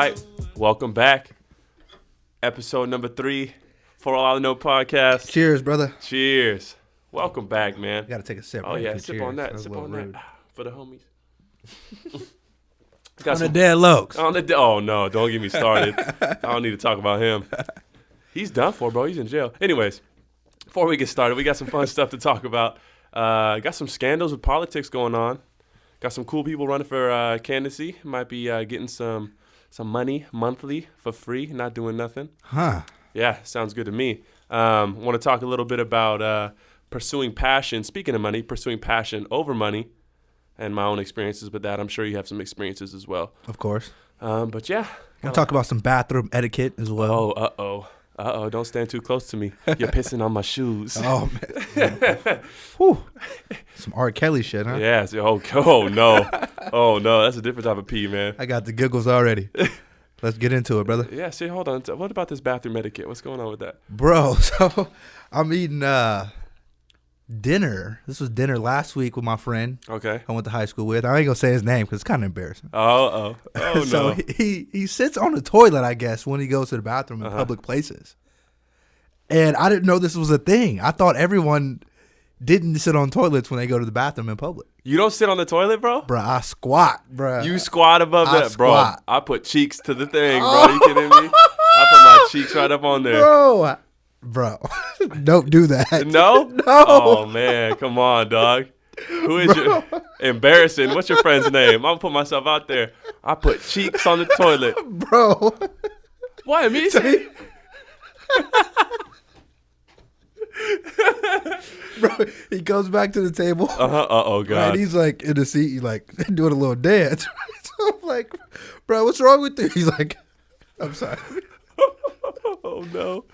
right, welcome back. Episode number 3 for All I Know Podcast. Cheers, brother. Cheers. Welcome back, man. You gotta take a sip. Oh right, yeah, for sip cheers. on that. That's Sip a little on rude. that for the homies. On the dead Lokes. Oh no, don't get me started. I don't need to talk about him. He's done for, bro. He's in jail. Anyways, before we get started, we got some fun stuff to talk about. Got some scandals with politics going on. Got some cool people running for candidacy. Might be getting some money monthly for free, not doing nothing. Huh. Yeah, sounds good to me. Want to talk a little bit about pursuing passion. Speaking of money, pursuing passion over money, and my own experiences with that. I'm sure you have some experiences as well. Of course. But yeah. We'll talk about some bathroom etiquette as well. Oh, don't stand too close to me. You're pissing on my shoes. Oh, man. Whew. Some R. Kelly shit, huh? Yeah. Oh, no. Oh, no. That's a different type of pee, man. I got the giggles already. Let's get into it, brother. Yeah, see, hold on. What about this bathroom etiquette? What's going on with that? Bro, so I'm eating dinner. This was dinner last week with my friend Okay. I went to high school with. I ain't going to say his name because it's kind of embarrassing. Oh, no. So he sits on the toilet, I guess, when he goes to the bathroom in public places. And I didn't know this was a thing. I thought everyone didn't sit on toilets when they go to the bathroom in public. You don't sit on the toilet, bro? Bruh, I squat, bruh. You squat above I that, bro. squat. I put cheeks to the thing, bro. You kidding me? I put my cheeks right up on there. Bro, don't do that. No? No. Oh, man. Come on, dog. Who is your embarrassing? What's your friend's name? I'm going to put myself out there. I put cheeks on the toilet. Bro. What? Me? Bro, he goes back to the table. Oh, God. And he's like in the seat, he's like doing a little dance. So I'm like, bro, what's wrong with you? He's like, I'm sorry. Oh, no.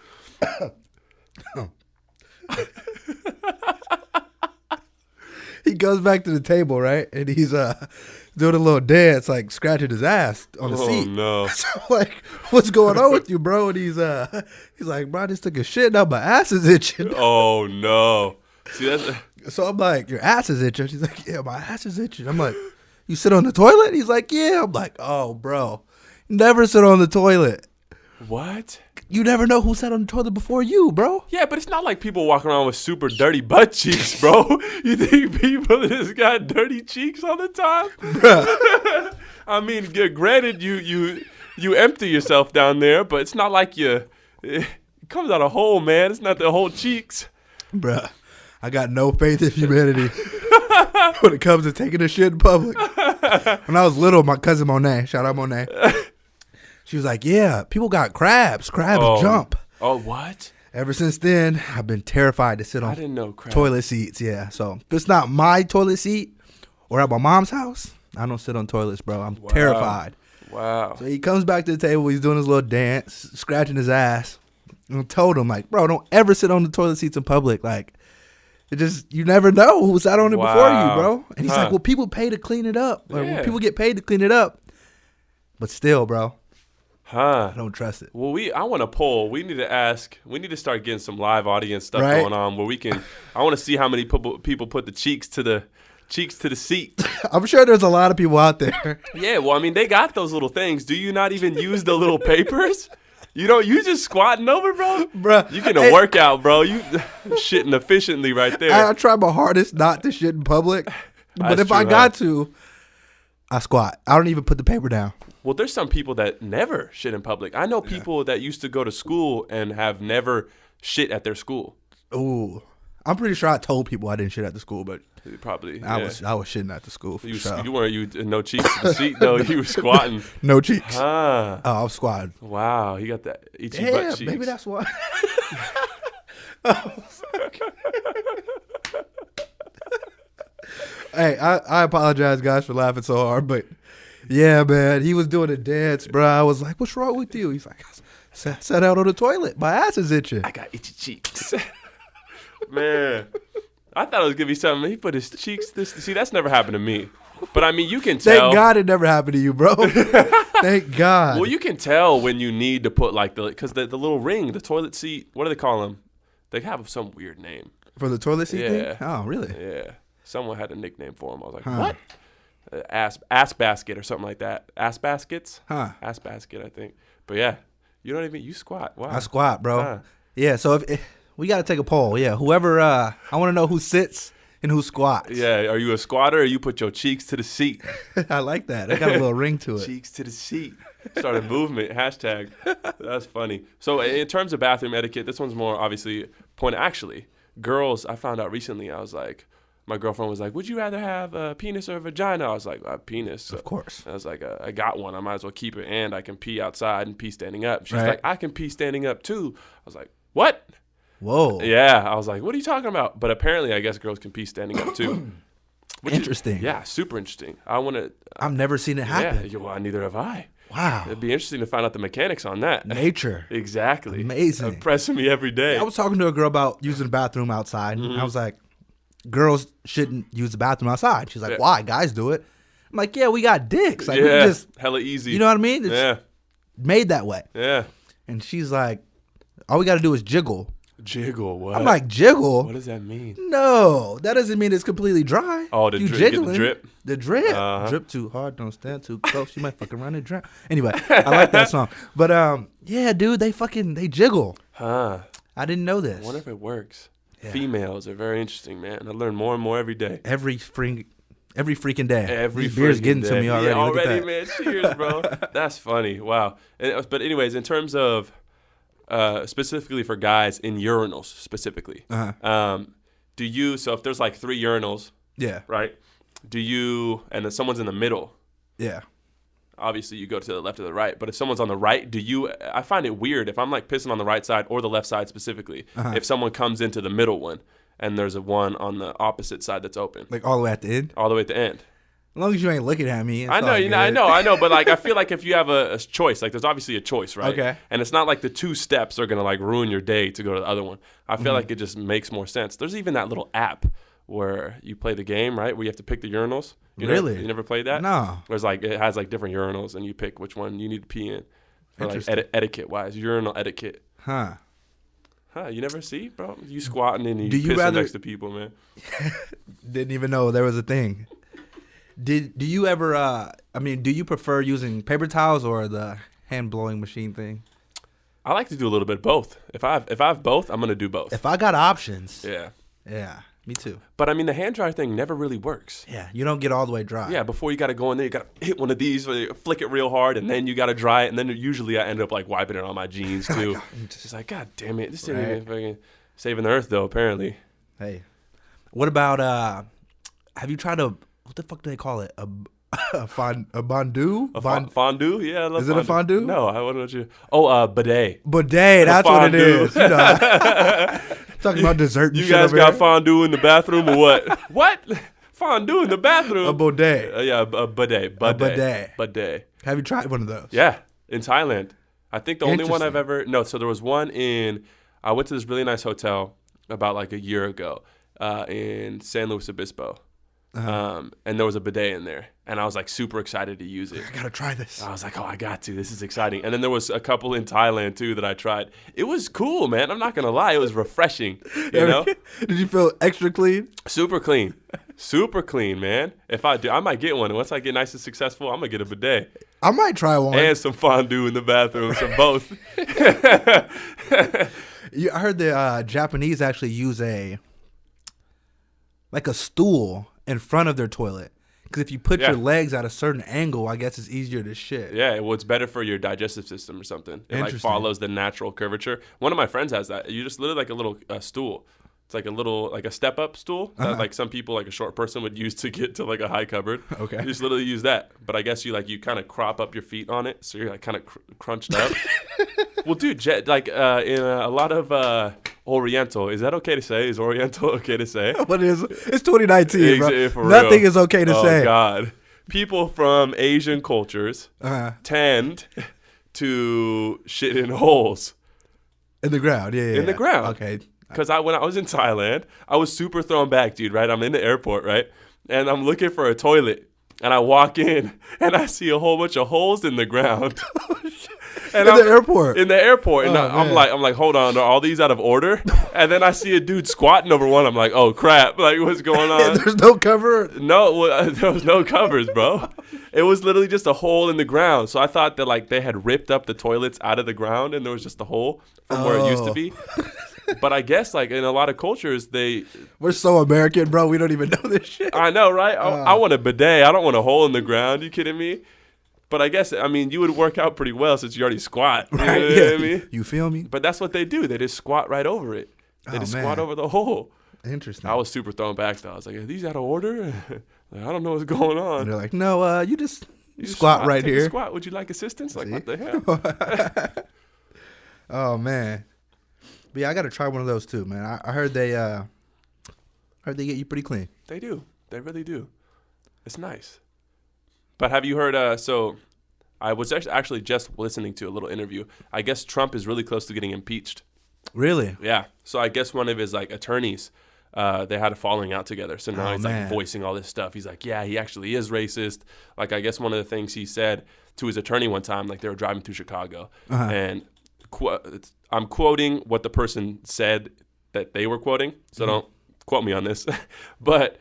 He goes back to the table, right? And he's doing a little dance, like scratching his ass on the seat. Oh, no. So I'm like, what's going on with you, bro? And he's like, bro, I just took a shit, now my ass is itching. Oh, no. See, that's... So I'm like, your ass is itching. He's like, yeah, my ass is itching. I'm like, you sit on the toilet? He's like, yeah. I'm like, oh, bro, never sit on the toilet. What? You never know who sat on the toilet before you, bro. Yeah, but it's not like people walking around with super dirty butt cheeks, bro. You think people just got dirty cheeks all the time? Bruh. I mean, granted, you empty yourself down there, but it's not like it comes out a hole, man. It's not the whole cheeks. Bruh, I got no faith in humanity when it comes to taking a shit in public. When I was little, my cousin Monet, shout out Monet, she was like, yeah, people got crabs jump. Oh, what? Ever since then, I've been terrified to sit I on didn't know crabs. toilet seats. Yeah, so if it's not my toilet seat or at my mom's house, I don't sit on toilets, bro. I'm terrified. Wow. So he comes back to the table. He's doing his little dance, scratching his ass. And I told him, like, bro, don't ever sit on the toilet seats in public. Like, you never know who sat on it before you, bro. And he's like, well, people pay to clean it up. Or Yeah. people get paid to clean it up. But still, bro, Huh. I don't trust it. Well, I want to poll. We need to start getting some live audience stuff Right? going on where I want to see how many people put the cheeks to the seat. I'm sure there's a lot of people out there. Yeah, well, I mean, they got those little things. Do you not even use the little papers? You just squatting over, bro? Bruh. You getting a workout, bro. You shitting efficiently right there. I try my hardest not to shit in public. But That's if I true, got to, I squat. I don't even put the paper down. Well, there's some people that never shit in public. I know people that used to go to school and have never shit at their school. Ooh. I'm pretty sure I told people I didn't shit at the school, but Probably. I Yeah. was shitting at the school for You sure. weren't no cheeks to the seat though. You were squatting. No cheeks. Huh. Oh, I was squatting. Wow, he got that itchy Yeah, butt cheeks. maybe that's why. Hey, I apologize, guys, for laughing so hard, but yeah, man, he was doing a dance, bro. I was like, "What's wrong with you?" He's like, "Sat out on the toilet. My ass is itching." I got itchy cheeks. Man, I thought it was gonna be something. He put his cheeks. See, that's never happened to me. But I mean, you can tell. Thank God it never happened to you, bro. Thank God. Well, you can tell when you need to put like because the little ring, the toilet seat. What do they call them? They have some weird name. For the toilet seat Yeah. thing? Oh, really? Yeah. Someone had a nickname for him. I was like, Huh. what? ass basket or something like that. Ass baskets? Huh. Ass basket, I think. But yeah, you squat. Wow. I squat, bro. Huh. Yeah, so if we got to take a poll. Yeah, whoever, I want to know who sits and who squats. Yeah, are you a squatter or you put your cheeks to the seat? I like that. It got a little ring to it. Cheeks to the seat. Start a movement, hashtag. That's funny. So in terms of bathroom etiquette, this one's more obviously actually, girls, I found out recently, I was like, my girlfriend was like, would you rather have a penis or a vagina? I was like, a penis. Of course. I was like, I got one. I might as well keep it, and I can pee outside and pee standing up. She's Right. like, I can pee standing up too. I was like, what? Whoa. Yeah. I was like, what are you talking about? But apparently, I guess girls can pee standing up too. Interesting. Yeah, super interesting. I want to. I've never seen it happen. Yeah, well, neither have I. Wow. It'd be interesting to find out the mechanics on that. Nature. Exactly. Amazing. Impressing me every day. I was talking to a girl about using the bathroom outside. And I was like, girls shouldn't use the bathroom outside. She's like, Yeah. why? Guys do it. I'm like, yeah, we got dicks. Like, we yeah, just, hella easy. you know what I mean? It's Yeah, made that way. yeah. And she's like, all we got to do is jiggle. Jiggle, what? I'm like, jiggle? What does that mean? No, that doesn't mean it's completely dry. Oh, the You drip, get the jiggling. drip? The drip. Uh-huh. Drip too hard, don't stand too close. You might fuck around and drown. Anyway, I like that song. But yeah, dude, they jiggle. Huh. I didn't know I this. wonder if it works. Yeah. Females are very interesting, man. I learn more and more every day. Every freaking day. Every These beer's freaking getting day. to me already. Yeah, Look at already, that. man. Cheers, bro. That's funny. Wow. But anyways, in terms of specifically for guys in urinals specifically, do you? So if there's like 3 urinals, Yeah. right? Do you? And then someone's in the middle. Yeah. Obviously, you go to the left or the right. But if someone's on the right, do you? I find it weird if I'm like pissing on the right side or the left side specifically. If someone comes into the middle one and there's a one on the opposite side that's open, Like all the way at the end. all the way at the end. As long as you ain't looking at me. It's I know, all I good. know. But like, I feel like if you have a choice, like there's obviously a choice, right? Okay. And it's not like the 2 steps are gonna like ruin your day to go to the other one. I feel like it just makes more sense. There's even that little app where you play the game, right? Where you have to pick the urinals. Really? You never played that? No. There's like it has like different urinals, and you pick which one you need to pee in. For like Interesting. etiquette wise, urinal etiquette. Huh. Huh? You never see, bro? You squatting and you Do you pissing rather- next to people, man. Didn't even know there was a thing. Do you ever do you prefer using paper towels or the hand blowing machine thing? I like to do a little bit of both. If I have both, I'm gonna do both. If I got options, Yeah. me too. But I mean, the hand dryer thing never really works. Yeah, you don't get all the way dry. Yeah, before you got to go in there, you got to hit one of these, or you flick it real hard, and then you got to dry it. And then usually I end up like wiping it on my jeans too. Just like, God damn it, this isn't even fucking saving the earth though. Apparently. Hey, what about have you tried what the fuck do they call it? A fondue? Fondue? Yeah, I love Is it a fondue? No, I don't know what you. Oh, bidet. Bidet, that's what it fondue. is. You know, talking about dessert. And You shit guys over got here. fondue in the bathroom or what? What? Fondue in the bathroom? A bidet. Yeah, a bidet. Bidet. Have you tried one of those? Yeah, in Thailand. I think the only one I've Interesting. ever so there was one I went to this really nice hotel about like a year ago in San Luis Obispo. And there was a bidet in there, and I was like super excited to use it. I gotta try this. I was like, oh, I got to. This is exciting. And then there was a couple in Thailand too that I tried. It was cool, man. I'm not gonna lie. It was refreshing. You know, Did you feel extra clean? super clean, super clean, man. If I do, I might get one. And once I get nice and successful, I'm gonna get a bidet I might try one. and some fondue in the bathroom, some both. I heard the Japanese actually use a stool in front of their toilet. Because if you put Yeah. your legs at a certain angle, I guess it's easier to shit. Yeah, well, it's better for your digestive system or something. It like Interesting. follows the natural curvature. One of my friends has that. You just literally like a little stool. It's like a little like a step up stool that like some people like a short person would use to get to like a high cupboard. Okay. You just literally use that. But I guess you kind of crop up your feet on it, so you're like kind of crunched up. Well, dude, in a lot of Oriental, is that okay to say? Is Oriental okay to say? What is it's 2019, bro. For Nothing real. is okay to Oh, say. God. People from Asian cultures tend to shit in holes. In the ground, yeah. In the ground. Okay. Because when I was in Thailand, I was super thrown back, dude, right? I'm in the airport, right? And I'm looking for a toilet. And I walk in, and I see a whole bunch of holes in the ground. And in the airport. In the airport. And Oh, I'm man. like, hold on, are all these out of order? And then I see a dude squatting over one. I'm like, oh crap, like what's going on? There's no cover. No, well, there was no covers, bro. It was literally just a hole in the ground. So I thought that like they had ripped up the toilets out of the ground and there was just a hole from where it used to be. But I guess like in a lot of cultures, We're so American, bro. We don't even know this shit. I know, right? I want a bidet. I don't want a hole in the ground. You kidding me? But I guess, I mean, you would work out pretty well since you already squat. You Right? know Yeah. what I mean? You feel me? But that's what they do. They just squat right over it. They just squat over the hole. Interesting. I was super thrown back, though. I was like, are these out of order? Like, I don't know what's going on. And they're like, no, you just You squat right take a here. Squat. Would you like assistance? Like, See? what the hell? Oh man, but yeah, I gotta try one of those too, man. I heard they get you pretty clean. They do. They really do. It's nice. But have you heard, so I was actually just listening to a little interview. I guess Trump is really close to getting impeached. Really? Yeah. So I guess one of his like attorneys, they had a falling out together. So now he's man. like voicing all this stuff. He's like, yeah, he actually is racist. Like I guess one of the things he said to his attorney one time, like they were driving through Chicago, and I'm quoting what the person said that they were quoting. So don't quote me on this, but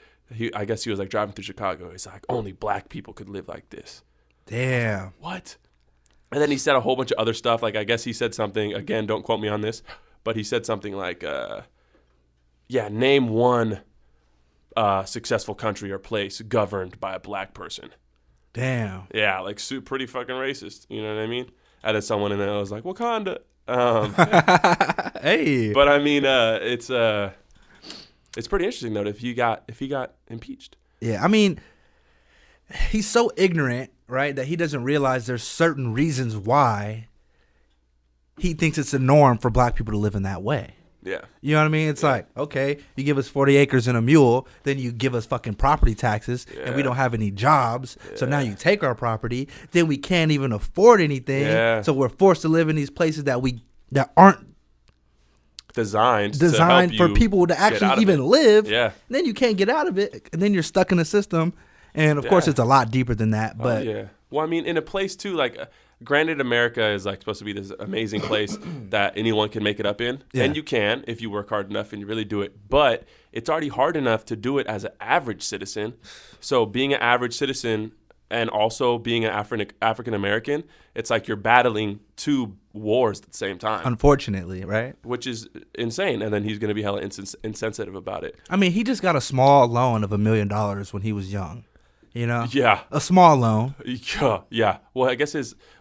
I guess he was like driving through Chicago. He's like, only black people could live like this. Damn. What? And then he said a whole bunch of other stuff. Like I guess he said something, again, don't quote me on this, but he said something like, name one successful country or place governed by a black person. Damn. Yeah, like pretty fucking racist. You know what I mean? I had someone in there. I was like, Wakanda. Hey. But I mean, it's pretty interesting though if he got impeached. Yeah, I mean, he's so ignorant, right, that he doesn't realize there's certain reasons why he thinks it's the norm for black people to live in that way. Yeah. You know what I mean? It's like, okay, you give us 40 acres and a mule, then you give us fucking property taxes, and we don't have any jobs. So now you take our property, then we can't even afford anything. Yeah. So we're forced to live in these places that aren't Designed for people to actually even live. Yeah. And then you can't get out of it, and then you're stuck in a system. And of course, it's a lot deeper than that. But yeah. Well, I mean, in a place too, like, granted, America is like supposed to be this amazing place that anyone can make it up in, and you can if you work hard enough and you really do it. But it's already hard enough to do it as an average citizen. So being an average citizen and also being an African American, it's like you're battling two wars at the same time. Unfortunately, right? Which is insane. And then he's going to be hella insensitive about it. I mean, he just got a small loan of $1 million when he was young. You know? Yeah. A small loan. Yeah. Well, I guess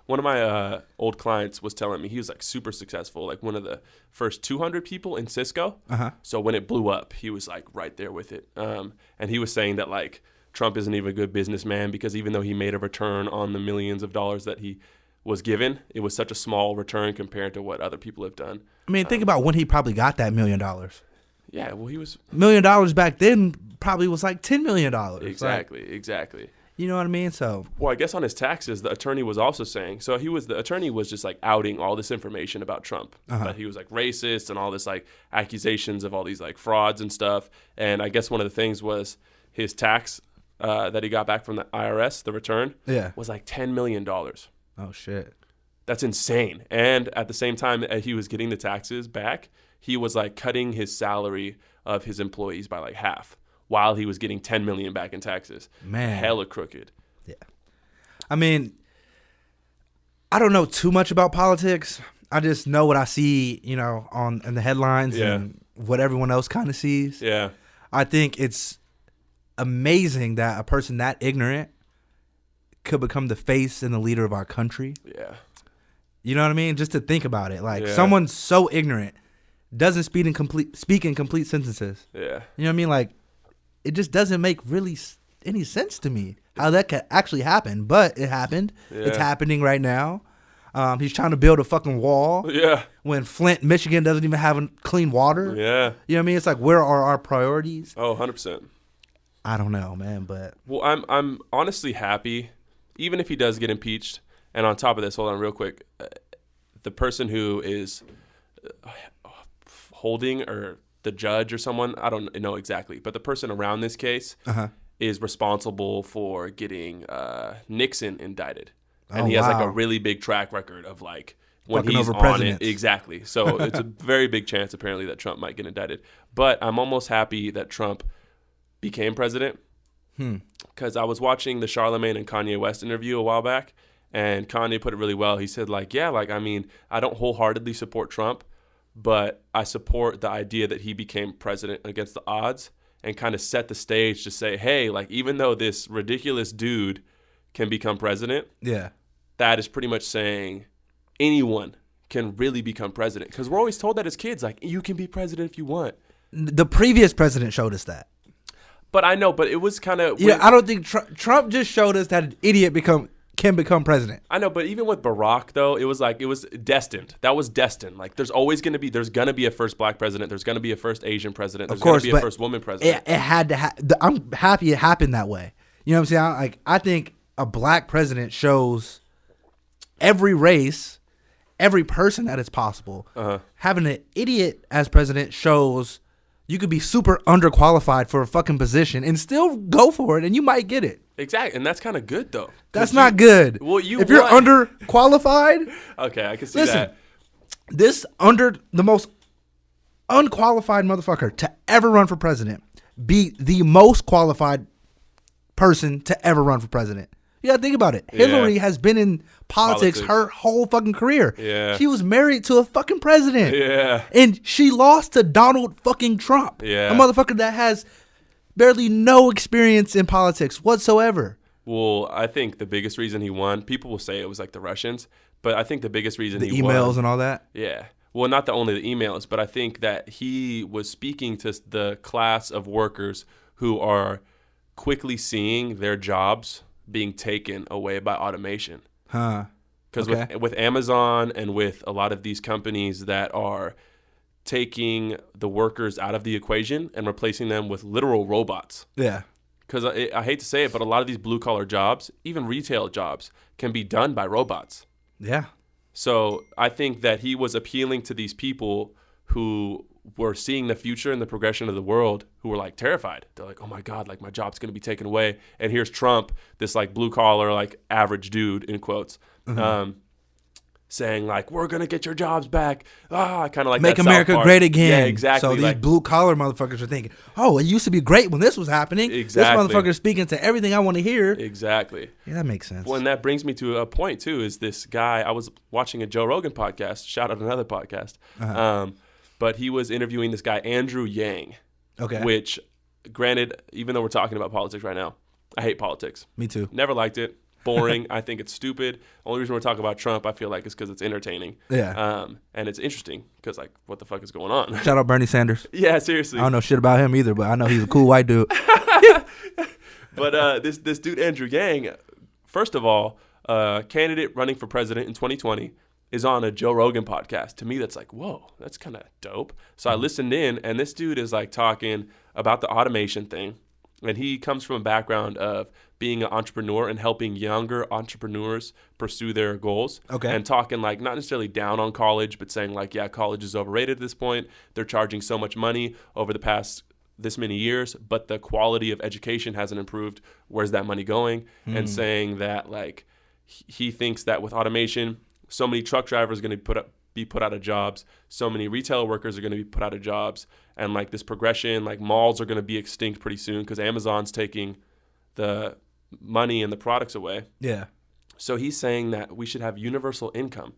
one of my old clients was telling me he was like super successful, like one of the first 200 people in Cisco. So when it blew up, he was like right there with it. And he was saying that like Trump isn't even a good businessman because even though he made a return on the millions of dollars that he was given, it was such a small return compared to what other people have done. I mean, think about when he probably got that $1 million. Yeah, well, he was $1 million back then probably was like $10 million. Exactly. You know what I mean? So, well, I guess on his taxes, the attorney was also saying. So the attorney was just like outing all this information about Trump, that he was like racist and all this like accusations of all these like frauds and stuff. And I guess one of the things was his tax that he got back from the IRS, the return, was like $10 million. Oh shit, that's insane. And at the same time he was getting the taxes back, he was like cutting his salary of his employees by like half, while he was getting $10 million back in taxes. Man, hella crooked. Yeah, I mean, I don't know too much about politics. I just know what I see, you know, in the headlines and what everyone else kind of sees. Yeah, I think it's amazing that a person that ignorant could become the face and the leader of our country. Yeah, you know what I mean? Just to think about it, like someone so ignorant doesn't speak in complete sentences. Yeah, you know what I mean? Like, it just doesn't make really any sense to me how that could actually happen, but it happened. Yeah. It's happening right now. He's trying to build a fucking wall. Yeah. When Flint, Michigan doesn't even have clean water. Yeah. You know what I mean? It's like, where are our priorities? Oh, 100%. I don't know, man, but. Well, I'm honestly happy, even if he does get impeached. And on top of this, hold on real quick. The person who is holding, or the judge or someone, I don't know exactly, but the person around this case is responsible for getting Nixon indicted. And he has like a really big track record of like when Fucking he's over on presidents. it. Exactly. So it's a very big chance apparently that Trump might get indicted. But I'm almost happy that Trump became president because I was watching the Charlemagne and Kanye West interview a while back, and Kanye put it really well. He said like, yeah, like I mean, I don't wholeheartedly support Trump, but I support the idea that he became president against the odds and kind of set the stage to say, hey, like even though this ridiculous dude can become president, that is pretty much saying anyone can really become president. Because we're always told that as kids, like you can be president if you want. The previous president showed us that. But I know, but it was kind of... Yeah, I don't think Trump just showed us that an idiot can become president. I know, but even with Barack, though, it was destined. That was destined. Like, there's going to be a first black president. There's going to be a first Asian president. There's going to be a first woman president. It had to happen. I'm happy it happened that way. You know what I'm saying? I think a black president shows every race, every person that it's possible. Having an idiot as president shows you could be super underqualified for a fucking position and still go for it, and you might get it. Exactly, and that's kind of good, though. That's not good. Well, if you're underqualified, okay, I can see that. This the most unqualified motherfucker to ever run for president be the most qualified person to ever run for president. You gotta think about it. Hillary has been in politics her whole fucking career. Yeah. She was married to a fucking president. Yeah. And she lost to Donald fucking Trump. Yeah. A motherfucker that has barely no experience in politics whatsoever. Well, I think the biggest reason he won, people will say it was like the Russians, but I think the biggest reason he won. The emails and all that? Yeah. Well, not only the emails, but I think that he was speaking to the class of workers who are quickly seeing their jobs being taken away by automation. Because with Amazon and with a lot of these companies that are taking the workers out of the equation and replacing them with literal robots. Yeah. Because I hate to say it, but a lot of these blue-collar jobs, even retail jobs, can be done by robots. Yeah. So I think that he was appealing to these people who were seeing the future and the progression of the world, who were like terrified. They're like, oh my God, like my job's going to be taken away. And here's Trump, this like blue collar, like average dude in quotes, saying like, we're going to get your jobs back. Kind of like Make that America great again. Yeah, exactly. So these blue collar motherfuckers are thinking, oh, it used to be great when this was happening. Exactly. This motherfucker's speaking to everything I want to hear. Exactly. Yeah, that makes sense. Well, and that brings me to a point too, is this guy, I was watching a Joe Rogan podcast, shout out another podcast. But he was interviewing this guy, Andrew Yang. Okay. Which, granted, even though we're talking about politics right now, I hate politics. Me too. Never liked it. Boring. I think it's stupid. Only reason we're talking about Trump, I feel like, is because it's entertaining. Yeah. And it's interesting because, like, what the fuck is going on? Shout out Bernie Sanders. Yeah, seriously. I don't know shit about him either, but I know he's a cool white dude. But this dude, Andrew Yang, first of all, candidate running for president in 2020, is on a Joe Rogan podcast. To me, that's like, whoa, that's kind of dope. So I listened in, and this dude is like talking about the automation thing. And he comes from a background of being an entrepreneur and helping younger entrepreneurs pursue their goals. Okay. And talking like not necessarily down on college, but saying like, yeah, college is overrated at this point. They're charging so much money over the past this many years, but the quality of education hasn't improved. Where's that money going? And saying that like he thinks that with automation, so many truck drivers are going to be put out of jobs. So many retail workers are going to be put out of jobs. And like this progression, like malls are going to be extinct pretty soon because Amazon's taking the money and the products away. Yeah. So he's saying that we should have universal income,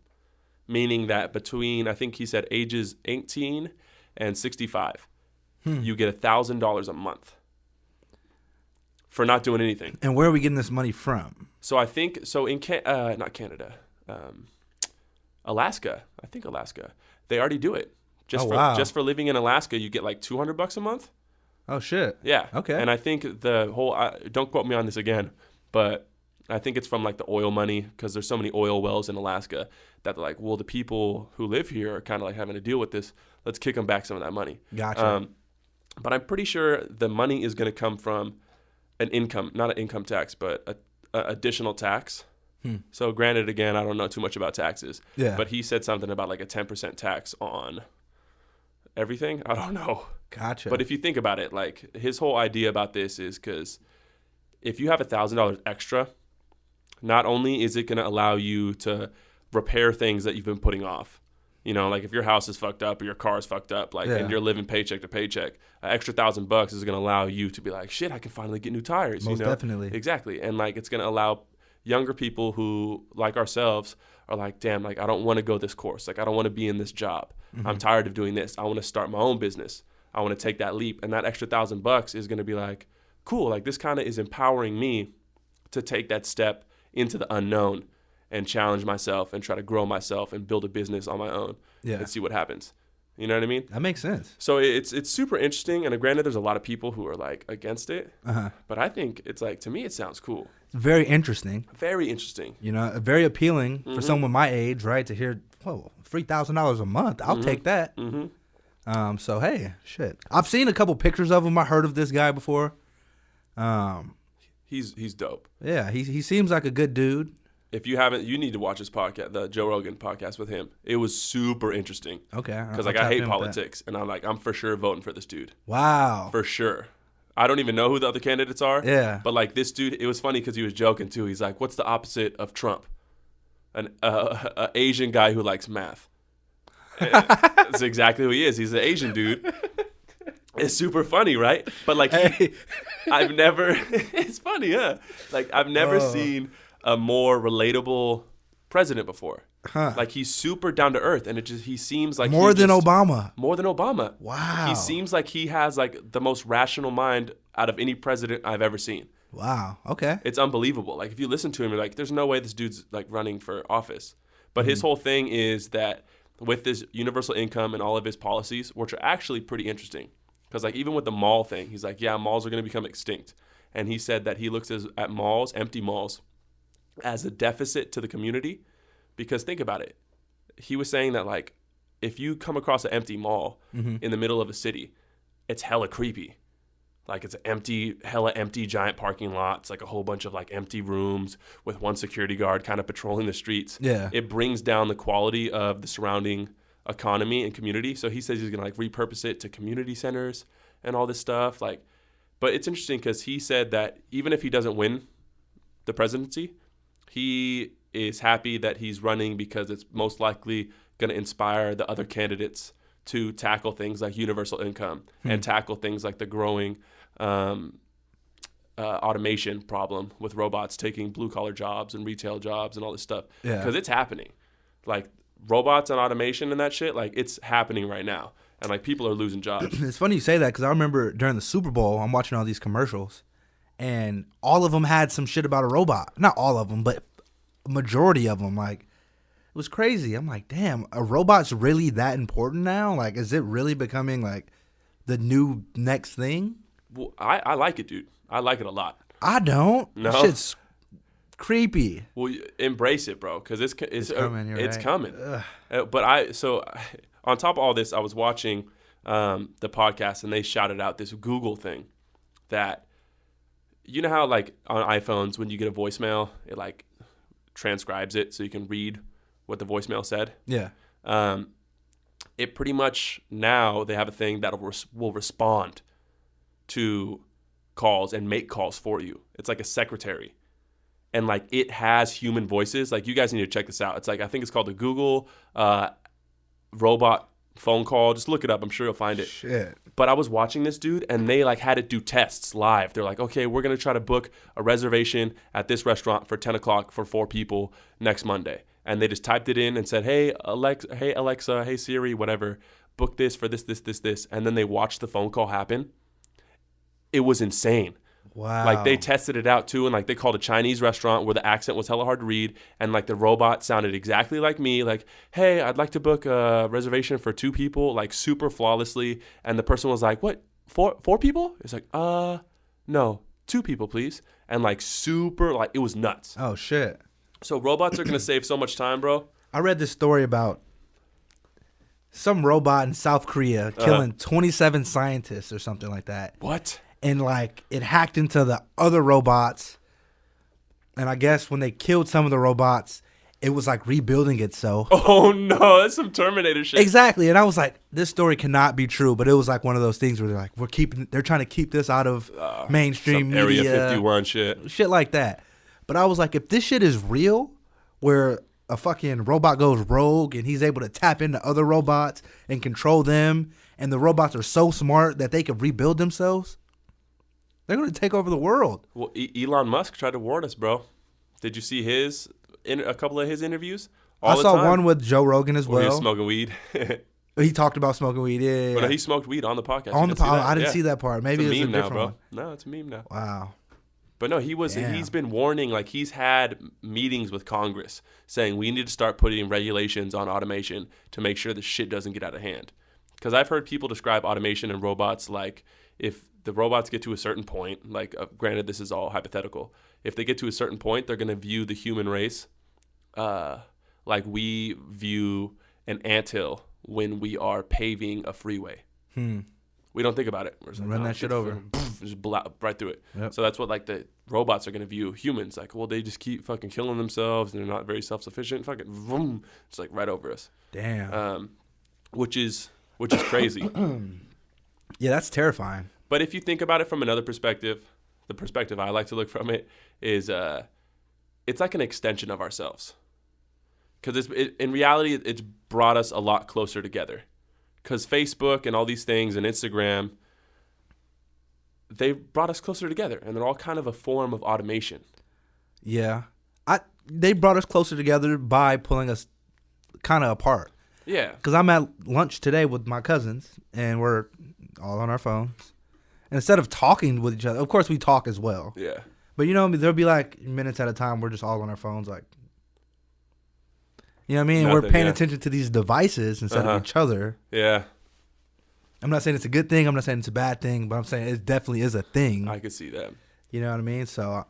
meaning that between, I think he said ages 18 and 65, you get $1,000 a month for not doing anything. And where are we getting this money from? So I think, so in, not Canada, Alaska, I think Alaska, they already do it. Just for living in Alaska, you get like $200 a month. Oh shit. Yeah. Okay. And I think the whole, don't quote me on this again, but I think it's from like the oil money because there's so many oil wells in Alaska that they're like, well, the people who live here are kind of like having to deal with this. Let's kick them back some of that money. Gotcha. But I'm pretty sure the money is going to come from an income, not an income tax, but a additional tax. So granted, again, I don't know too much about taxes. Yeah. But he said something about like a 10% tax on everything. I don't know. Gotcha. But if you think about it, like his whole idea about this is because if you have $1,000 extra, not only is it going to allow you to repair things that you've been putting off, you know, like if your house is fucked up or your car is fucked up, like, and you're living paycheck to paycheck, an extra $1,000 is going to allow you to be like, shit, I can finally get new tires. Most you know? definitely. Exactly. And like, it's going to allow younger people who, like ourselves, are like, damn, like, I don't want to go this course. Like, I don't want to be in this job. I'm tired of doing this. I want to start my own business. I want to take that leap. And that extra $1,000 is going to be like, cool. Like, this kind of is empowering me to take that step into the unknown and challenge myself and try to grow myself and build a business on my own and see what happens. You know what I mean? That makes sense. So it's super interesting. And granted, there's a lot of people who are like against it. But I think it's like, to me, it sounds cool. Very interesting. Very interesting. You know, very appealing for someone my age, right? To hear, whoa, $3,000 a month. I'll take that. So, hey, shit. I've seen a couple pictures of him. I heard of this guy before. He's dope. Yeah, he seems like a good dude. If you haven't, you need to watch his podcast, the Joe Rogan podcast with him. It was super interesting. Okay. Because like I hate politics, and I'm for sure voting for this dude. Wow. For sure. I don't even know who the other candidates are. Yeah. But like this dude, it was funny because he was joking too. He's like, "What's the opposite of Trump?" An Asian guy who likes math. That's exactly who he is. He's an Asian dude. It's super funny, right? But like, I've never. It's funny, huh? Like I've never seen a more relatable president before. Like he's super down to earth, and he seems like more than Obama. More than Obama. Wow. He seems like he has like the most rational mind out of any president I've ever seen. Wow. Okay. It's unbelievable. Like if you listen to him, you're like, there's no way this dude's like running for office. But his whole thing is that with this universal income and all of his policies, which are actually pretty interesting, because like even with the mall thing, he's like, yeah, malls are going to become extinct, and he said that he looks at malls, empty malls, as a deficit to the community. Because think about it. He was saying that, like, if you come across an empty mall in the middle of a city, it's hella creepy. Like, it's an hella empty giant parking lot. It's like a whole bunch of, like, empty rooms with one security guard kind of patrolling the streets. Yeah. It brings down the quality of the surrounding economy and community. So he says he's going to, like, repurpose it to community centers and all this stuff. Like, but it's interesting because he said that even if he doesn't win the presidency, he is happy that he's running because it's most likely going to inspire the other candidates to tackle things like universal income and tackle things like the growing automation problem with robots taking blue-collar jobs and retail jobs and all this stuff. Because it's happening. Like, robots and automation and that shit, like, it's happening right now. And, like, people are losing jobs. It's funny you say that because I remember during the Super Bowl, I'm watching all these commercials, and all of them had some shit about a robot. Not all of them, but majority of them. Like, it was crazy. I'm like, damn, a robot's really that important now? Like, is it really becoming like the new next thing? Well, I like it, dude. I like it a lot. I don't. No? That shit's creepy. Well, embrace it, bro, because it's coming. It's right. coming. But on top of all this, I was watching the podcast, and they shouted out this Google thing that, you know how like on iPhones when you get a voicemail, it like transcribes it so you can read what the voicemail said. Yeah. It pretty much now they have a thing that will respond to calls and make calls for you. It's like a secretary. And like it has human voices. Like you guys need to check this out. It's like, I think it's called the Google robot phone call. Just look it up. I'm sure you'll find it. Shit. But I was watching this dude, and they like had it do tests live. They're like, okay, we're going to try to book a reservation at this restaurant for 10 o'clock for 4 people next Monday. And they just typed it in and said, hey, Alexa, hey, Siri, whatever, book this for this. And then they watched the phone call happen. It was insane. Wow. Like they tested it out too, and like they called a Chinese restaurant where the accent was hella hard to read, and like the robot sounded exactly like me, like, hey, I'd like to book a reservation for 2 people, like super flawlessly. And the person was like, what, four people? It's like, no, 2 people, please. And like super, like it was nuts. Oh, shit. So robots are going to save so much time, bro. I read this story about some robot in South Korea killing 27 scientists or something like that. What? And like it hacked into the other robots. And I guess when they killed some of the robots, it was like rebuilding itself. Oh no, that's some Terminator shit. Exactly. And I was like, this story cannot be true. But it was like one of those things where they're like, they're trying to keep this out of mainstream media. Area 51 shit. Shit like that. But I was like, if this shit is real, where a fucking robot goes rogue and he's able to tap into other robots and control them, and the robots are so smart that they can rebuild themselves, they're going to take over the world. Well, Elon Musk tried to warn us, bro. Did you see a couple of his interviews? I saw one with Joe Rogan as well. He was smoking weed. He talked about smoking weed. Yeah. But he smoked weed on the podcast. I didn't see that part. Maybe it's a different now, bro. one. No, it's a meme now. Wow. But no, he's been warning, like he's had meetings with Congress saying we need to start putting regulations on automation to make sure the shit doesn't get out of hand. Because I've heard people describe automation and robots like if the robots get to a certain point, like granted this is all hypothetical, if they get to a certain point, they're going to view the human race like we view an anthill when we are paving a freeway. We don't think about it. We're just like, run that shit over. Just right through it. Yep. So that's what like the robots are going to view humans. Like, well, they just keep fucking killing themselves and they're not very self-sufficient. Fucking vroom, it's like right over us. Damn. Which is crazy. Yeah, that's terrifying. But if you think about it from another perspective, the perspective I like to look from it is it's like an extension of ourselves. Because in reality, it's brought us a lot closer together. Because Facebook and all these things and Instagram, they brought us closer together. And they're all kind of a form of automation. Yeah. They brought us closer together by pulling us kind of apart. Yeah. Because I'm at lunch today with my cousins, and we're all on our phones. And instead of talking with each other, of course we talk as well. Yeah. But you know, there'll be like minutes at a time we're just all on our phones, like, you know what I mean? We're paying attention to these devices instead of each other. Yeah. I'm not saying it's a good thing. I'm not saying it's a bad thing, but I'm saying it definitely is a thing. I could see that. You know what I mean? So,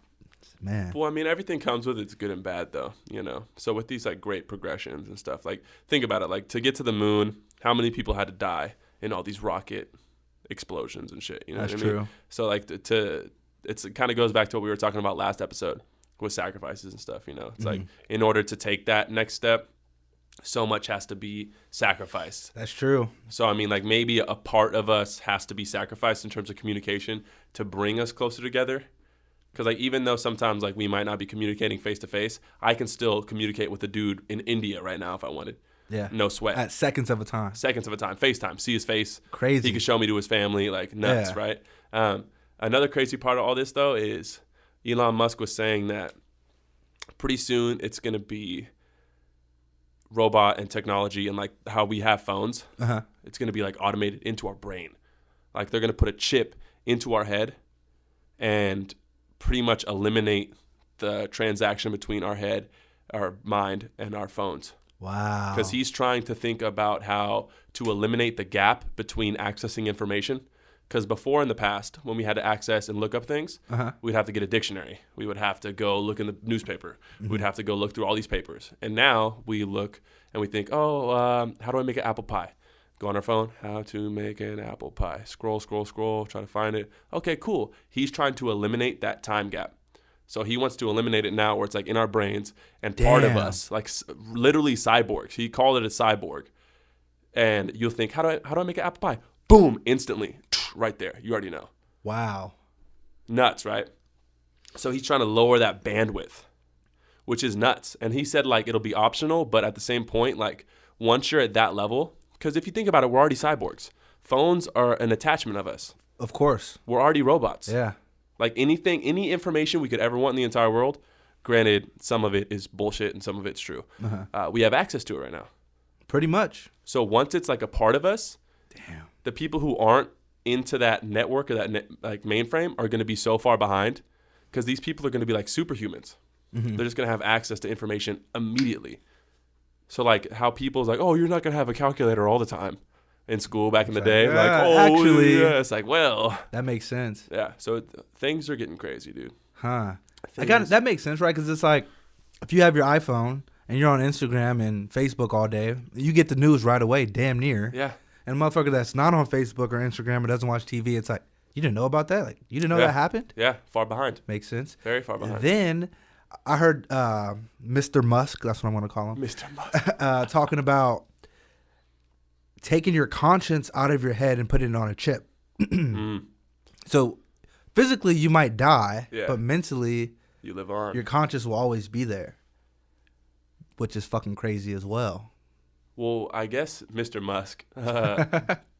man. Well, I mean, everything comes with its good and bad, though, you know? So with these, like, great progressions and stuff, like, think about it. Like, to get to the moon, how many people had to die in all these rocket explosions and shit? You know That's what I mean? true. So, like, it kind of goes back to what we were talking about last episode with sacrifices and stuff, you know? It's like, in order to take that next step, so much has to be sacrificed. That's true. So, I mean, like, maybe a part of us has to be sacrificed in terms of communication to bring us closer together. Because, like, even though sometimes, like, we might not be communicating face-to-face, I can still communicate with a dude in India right now if I wanted. Yeah. No sweat. At seconds of a time. Seconds of a time. FaceTime. See his face. Crazy. He can show me to his family. Like, nuts, Yeah. right? Another crazy part of all this, though, is Elon Musk was saying that pretty soon it's going to be robot and technology and, like, how we have phones. It's going to be, like, automated into our brain. Like, they're going to put a chip into our head and pretty much eliminate the transaction between our head, our mind, and our phones. Wow. Because he's trying to think about how to eliminate the gap between accessing information. Because before in the past, when we had to access and look up things, we'd have to get a dictionary. We would have to go look in the newspaper. We'd have to go look through all these papers. And now we look and we think, how do I make an apple pie? Go on our phone, how to make an apple pie. Scroll, try to find it. Okay, cool. He's trying to eliminate that time gap. So he wants to eliminate it now where it's like in our brains and part of us, like literally cyborgs. He called it a cyborg. And you'll think, how do I make an apple pie? Boom, instantly, right there. You already know. Wow. Nuts, right? So he's trying to lower that bandwidth, which is nuts. And he said, like, it'll be optional, but at the same point, like, once you're at that level, because if you think about it, we're already cyborgs. Phones are an attachment of us. Of course. We're already robots. Yeah. Like, anything, any information we could ever want in the entire world, granted, some of it is bullshit and some of it's true. We have access to it right now. Pretty much. So once it's like a part of us, damn, the people who aren't into that network or that like mainframe are going to be so far behind because these people are going to be like superhumans. They're just going to have access to information immediately. So like how people's like, oh, you're not going to have a calculator all the time in school back in the day. Like, like, oh, actually, yeah. It's like, well. That makes sense. Yeah. So things are getting crazy, dude. That makes sense, right? Because it's like if you have your iPhone and you're on Instagram and Facebook all day, you get the news right away, damn near. Yeah. And a motherfucker that's not on Facebook or Instagram or doesn't watch TV, it's like, you didn't know about that? Like, you didn't know that happened? Yeah, far behind. Makes sense. Very far behind. Then I heard Mr. Musk, that's what I'm going to call him. Mr. Musk. Talking about taking your conscience out of your head and putting it on a chip. So physically you might die, but mentally You live on. Your conscience will always be there, which is fucking crazy as well. Well, I guess Mr. Musk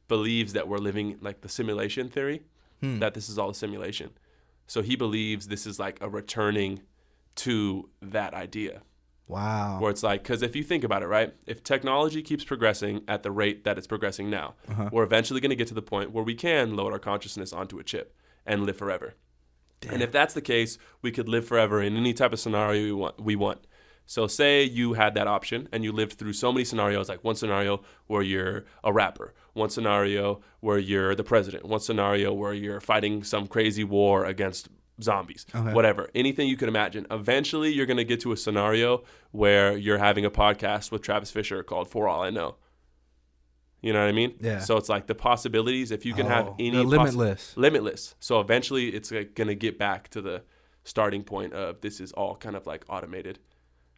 believes that we're living like the simulation theory, that this is all a simulation. So he believes this is like a returning to that idea. Wow. Where it's like, because if you think about it, right, if technology keeps progressing at the rate that it's progressing now, we're eventually going to get to the point where we can load our consciousness onto a chip and live forever. Damn. And if that's the case, we could live forever in any type of scenario we want. So say you had that option and you lived through so many scenarios, like one scenario where you're a rapper, one scenario where you're the president, one scenario where you're fighting some crazy war against zombies, whatever, anything you can imagine. Eventually, you're going to get to a scenario where you're having a podcast with Travis Fisher called For All I Know. You know what I mean? Yeah. So it's like the possibilities, if you can have any... limitless. Limitless. So eventually, it's like going to get back to the starting point of this is all kind of like automated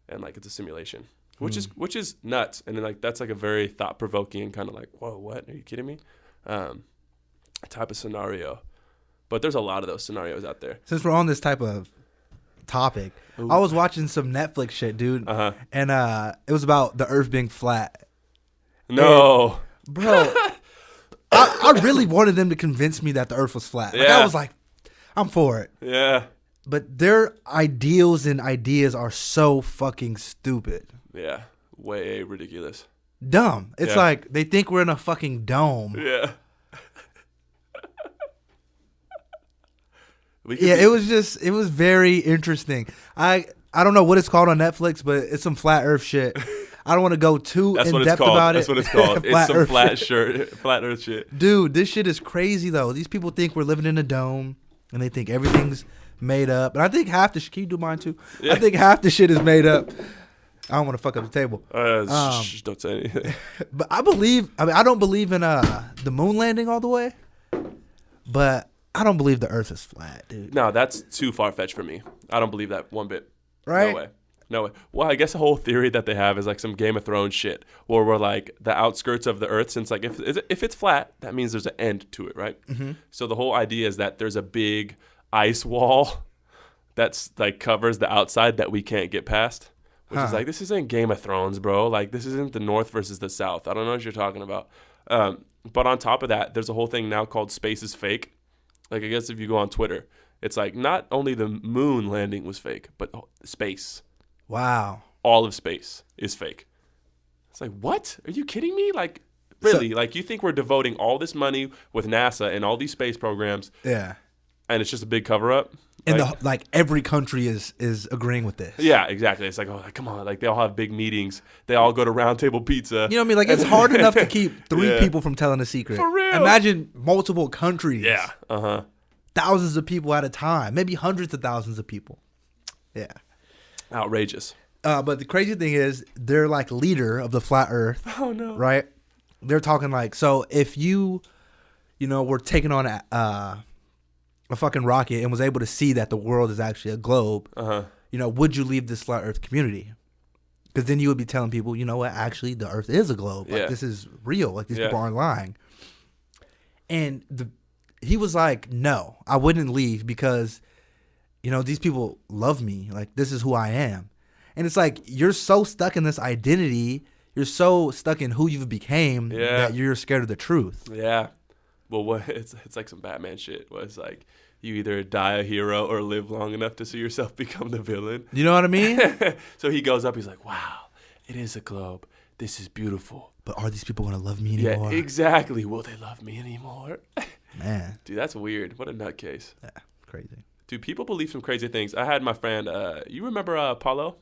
and like it's a simulation, which is nuts. And then like that's like a very thought-provoking and kind of like, whoa, what? Are you kidding me? Type of scenario. But there's a lot of those scenarios out there. Since we're on this type of topic, I was watching some Netflix shit, dude. And it was about the earth being flat. No. And, bro, I really wanted them to convince me that the earth was flat. Like, I was like, I'm for it. Yeah. But their ideals and ideas are so fucking stupid. Yeah. Way ridiculous. Dumb. It's like they think we're in a fucking dome. Yeah. It was very interesting. I don't know what it's called on Netflix, but it's some flat earth shit. I don't want to go too in depth about it. That's what it's called. It's some flat earth shit. Dude, this shit is crazy though. These people think we're living in a dome and they think everything's made up. And I think half the shit, can you do mine too? Yeah. I think half the shit is made up. I don't want to fuck up the table. Don't say anything. But I don't believe in the moon landing all the way, but I don't believe the earth is flat, dude. No, that's too far-fetched for me. I don't believe that one bit. Right? No way. Well, I guess the whole theory that they have is like some Game of Thrones shit, where we're like the outskirts of the earth, since like if it's flat, that means there's an end to it, right? Mm-hmm. So the whole idea is that there's a big ice wall that's like covers the outside that we can't get past, which is like, this isn't Game of Thrones, bro. Like, this isn't the North versus the South. I don't know what you're talking about. But on top of that, there's a whole thing now called space is fake. Like, I guess if you go on Twitter, it's like not only the moon landing was fake, but space. Wow. All of space is fake. It's like, what? Are you kidding me? Like, really? Like, you think we're devoting all this money with NASA and all these space programs? Yeah. And it's just a big cover-up? And every country is agreeing with this. Yeah, exactly. It's like, oh, come on. Like, they all have big meetings. They all go to Round Table Pizza. You know what I mean? Like, it's hard enough to keep three people from telling a secret. For real. Imagine multiple countries. Yeah. Thousands of people at a time. Maybe hundreds of thousands of people. Yeah. Outrageous. But the crazy thing is, they're like leader of the flat earth. Oh, no. Right? They're talking like, so if you were taking on a fucking rocket and was able to see that the world is actually a globe, would you leave this flat earth community? Because then you would be telling people, you know what, actually the earth is a globe. Like, this is real. Like, these people aren't lying. And he was like, no, I wouldn't leave because, these people love me. Like, this is who I am. And it's like, you're so stuck in this identity. You're so stuck in who you became that you're scared of the truth. Yeah. Well, it's like some Batman shit. Where it's like you either die a hero or live long enough to see yourself become the villain. You know what I mean? So he goes up. He's like, "Wow, it is a globe. This is beautiful. But are these people gonna love me anymore? Yeah, exactly. Will they love me anymore?" Man, dude, that's weird. What a nutcase. Yeah, crazy. Dude, people believe some crazy things. I had my friend. You remember Paulo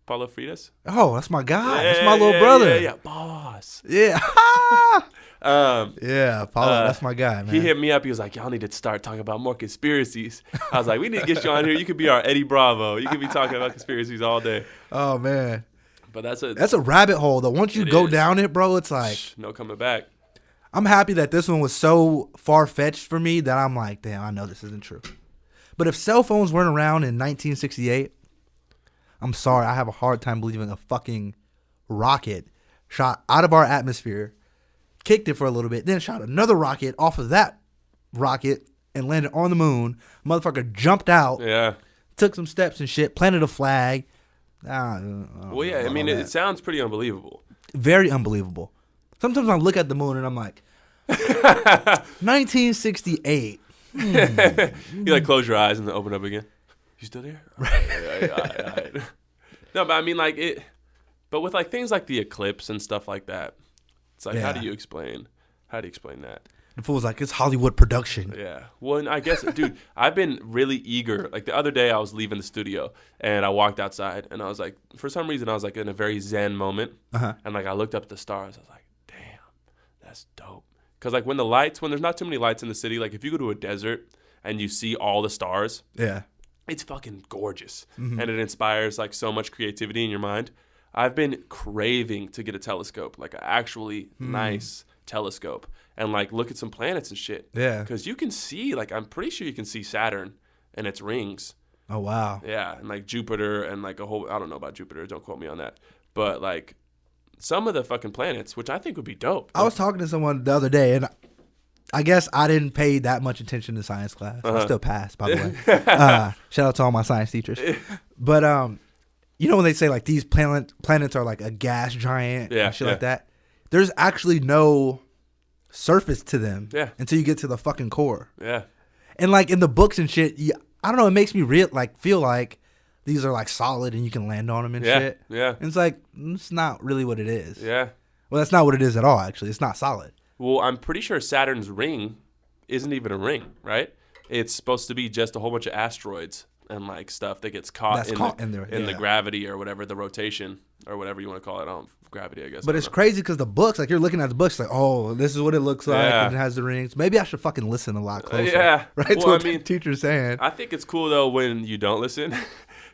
Freitas? Oh, that's my guy. That's my little brother. Yeah, boss. Yeah. Yeah, Paulo, that's my guy, man. He hit me up. He was like, y'all need to start talking about more conspiracies. I was like, we need to get you on here. You could be our Eddie Bravo. You could be talking about conspiracies all day. Oh, man. But that's a rabbit hole, though. Once you go down it, bro, it's like... no coming back. I'm happy that this one was so far-fetched for me that I'm like, damn, I know this isn't true. But if cell phones weren't around in 1968, I'm sorry, I have a hard time believing a fucking rocket shot out of our atmosphere, kicked it for a little bit, then shot another rocket off of that rocket and landed on the moon. Motherfucker jumped out. Yeah. took some steps and shit, planted a flag. Well, yeah, I mean, it sounds pretty unbelievable. Very unbelievable. Sometimes I look at the moon and I'm like, 1968. You like close your eyes and then open up again. You still there? Right. No, but I mean, like it. But with like things like the eclipse and stuff like that, it's like, how do you explain that? The fool's like, it's Hollywood production. Yeah. Well, and I guess, dude, I've been really eager. Like the other day, I was leaving the studio and I walked outside and I was like, for some reason, I was like in a very zen moment. And like I looked up at the stars. I was like, damn, that's dope. Because like when there's not too many lights in the city, like if you go to a desert and you see all the stars, it's fucking gorgeous. And it inspires like so much creativity in your mind. I've been craving to get a telescope, like an actually nice telescope, and like look at some planets and shit. Yeah. Because you can see, like, I'm pretty sure you can see Saturn and its rings. Oh, wow. Yeah. And like Jupiter and like I don't know about Jupiter. Don't quote me on that. But like some of the fucking planets, which I think would be dope. I was talking to someone the other day, and I guess I didn't pay that much attention to science class. I still passed, by the way. Shout out to all my science teachers. But, you know when they say like these planets are like a gas giant and shit like that? There's actually no surface to them until you get to the fucking core. Yeah. And like in the books and shit, I don't know, it makes me feel like these are like solid and you can land on them and shit. Yeah. And it's like, it's not really what it is. Yeah. Well, that's not what it is at all, actually. It's not solid. Well, I'm pretty sure Saturn's ring isn't even a ring, right? It's supposed to be just a whole bunch of asteroids and like stuff that gets caught in the gravity or whatever, the rotation or whatever you want to call it. Gravity, I guess. But it's crazy because the books, like you're looking at the books, like, oh, this is what it looks like, and it has the rings. Maybe I should fucking listen a lot closer. Yeah, right. Well, to what teacher's saying. I think it's cool though when you don't listen,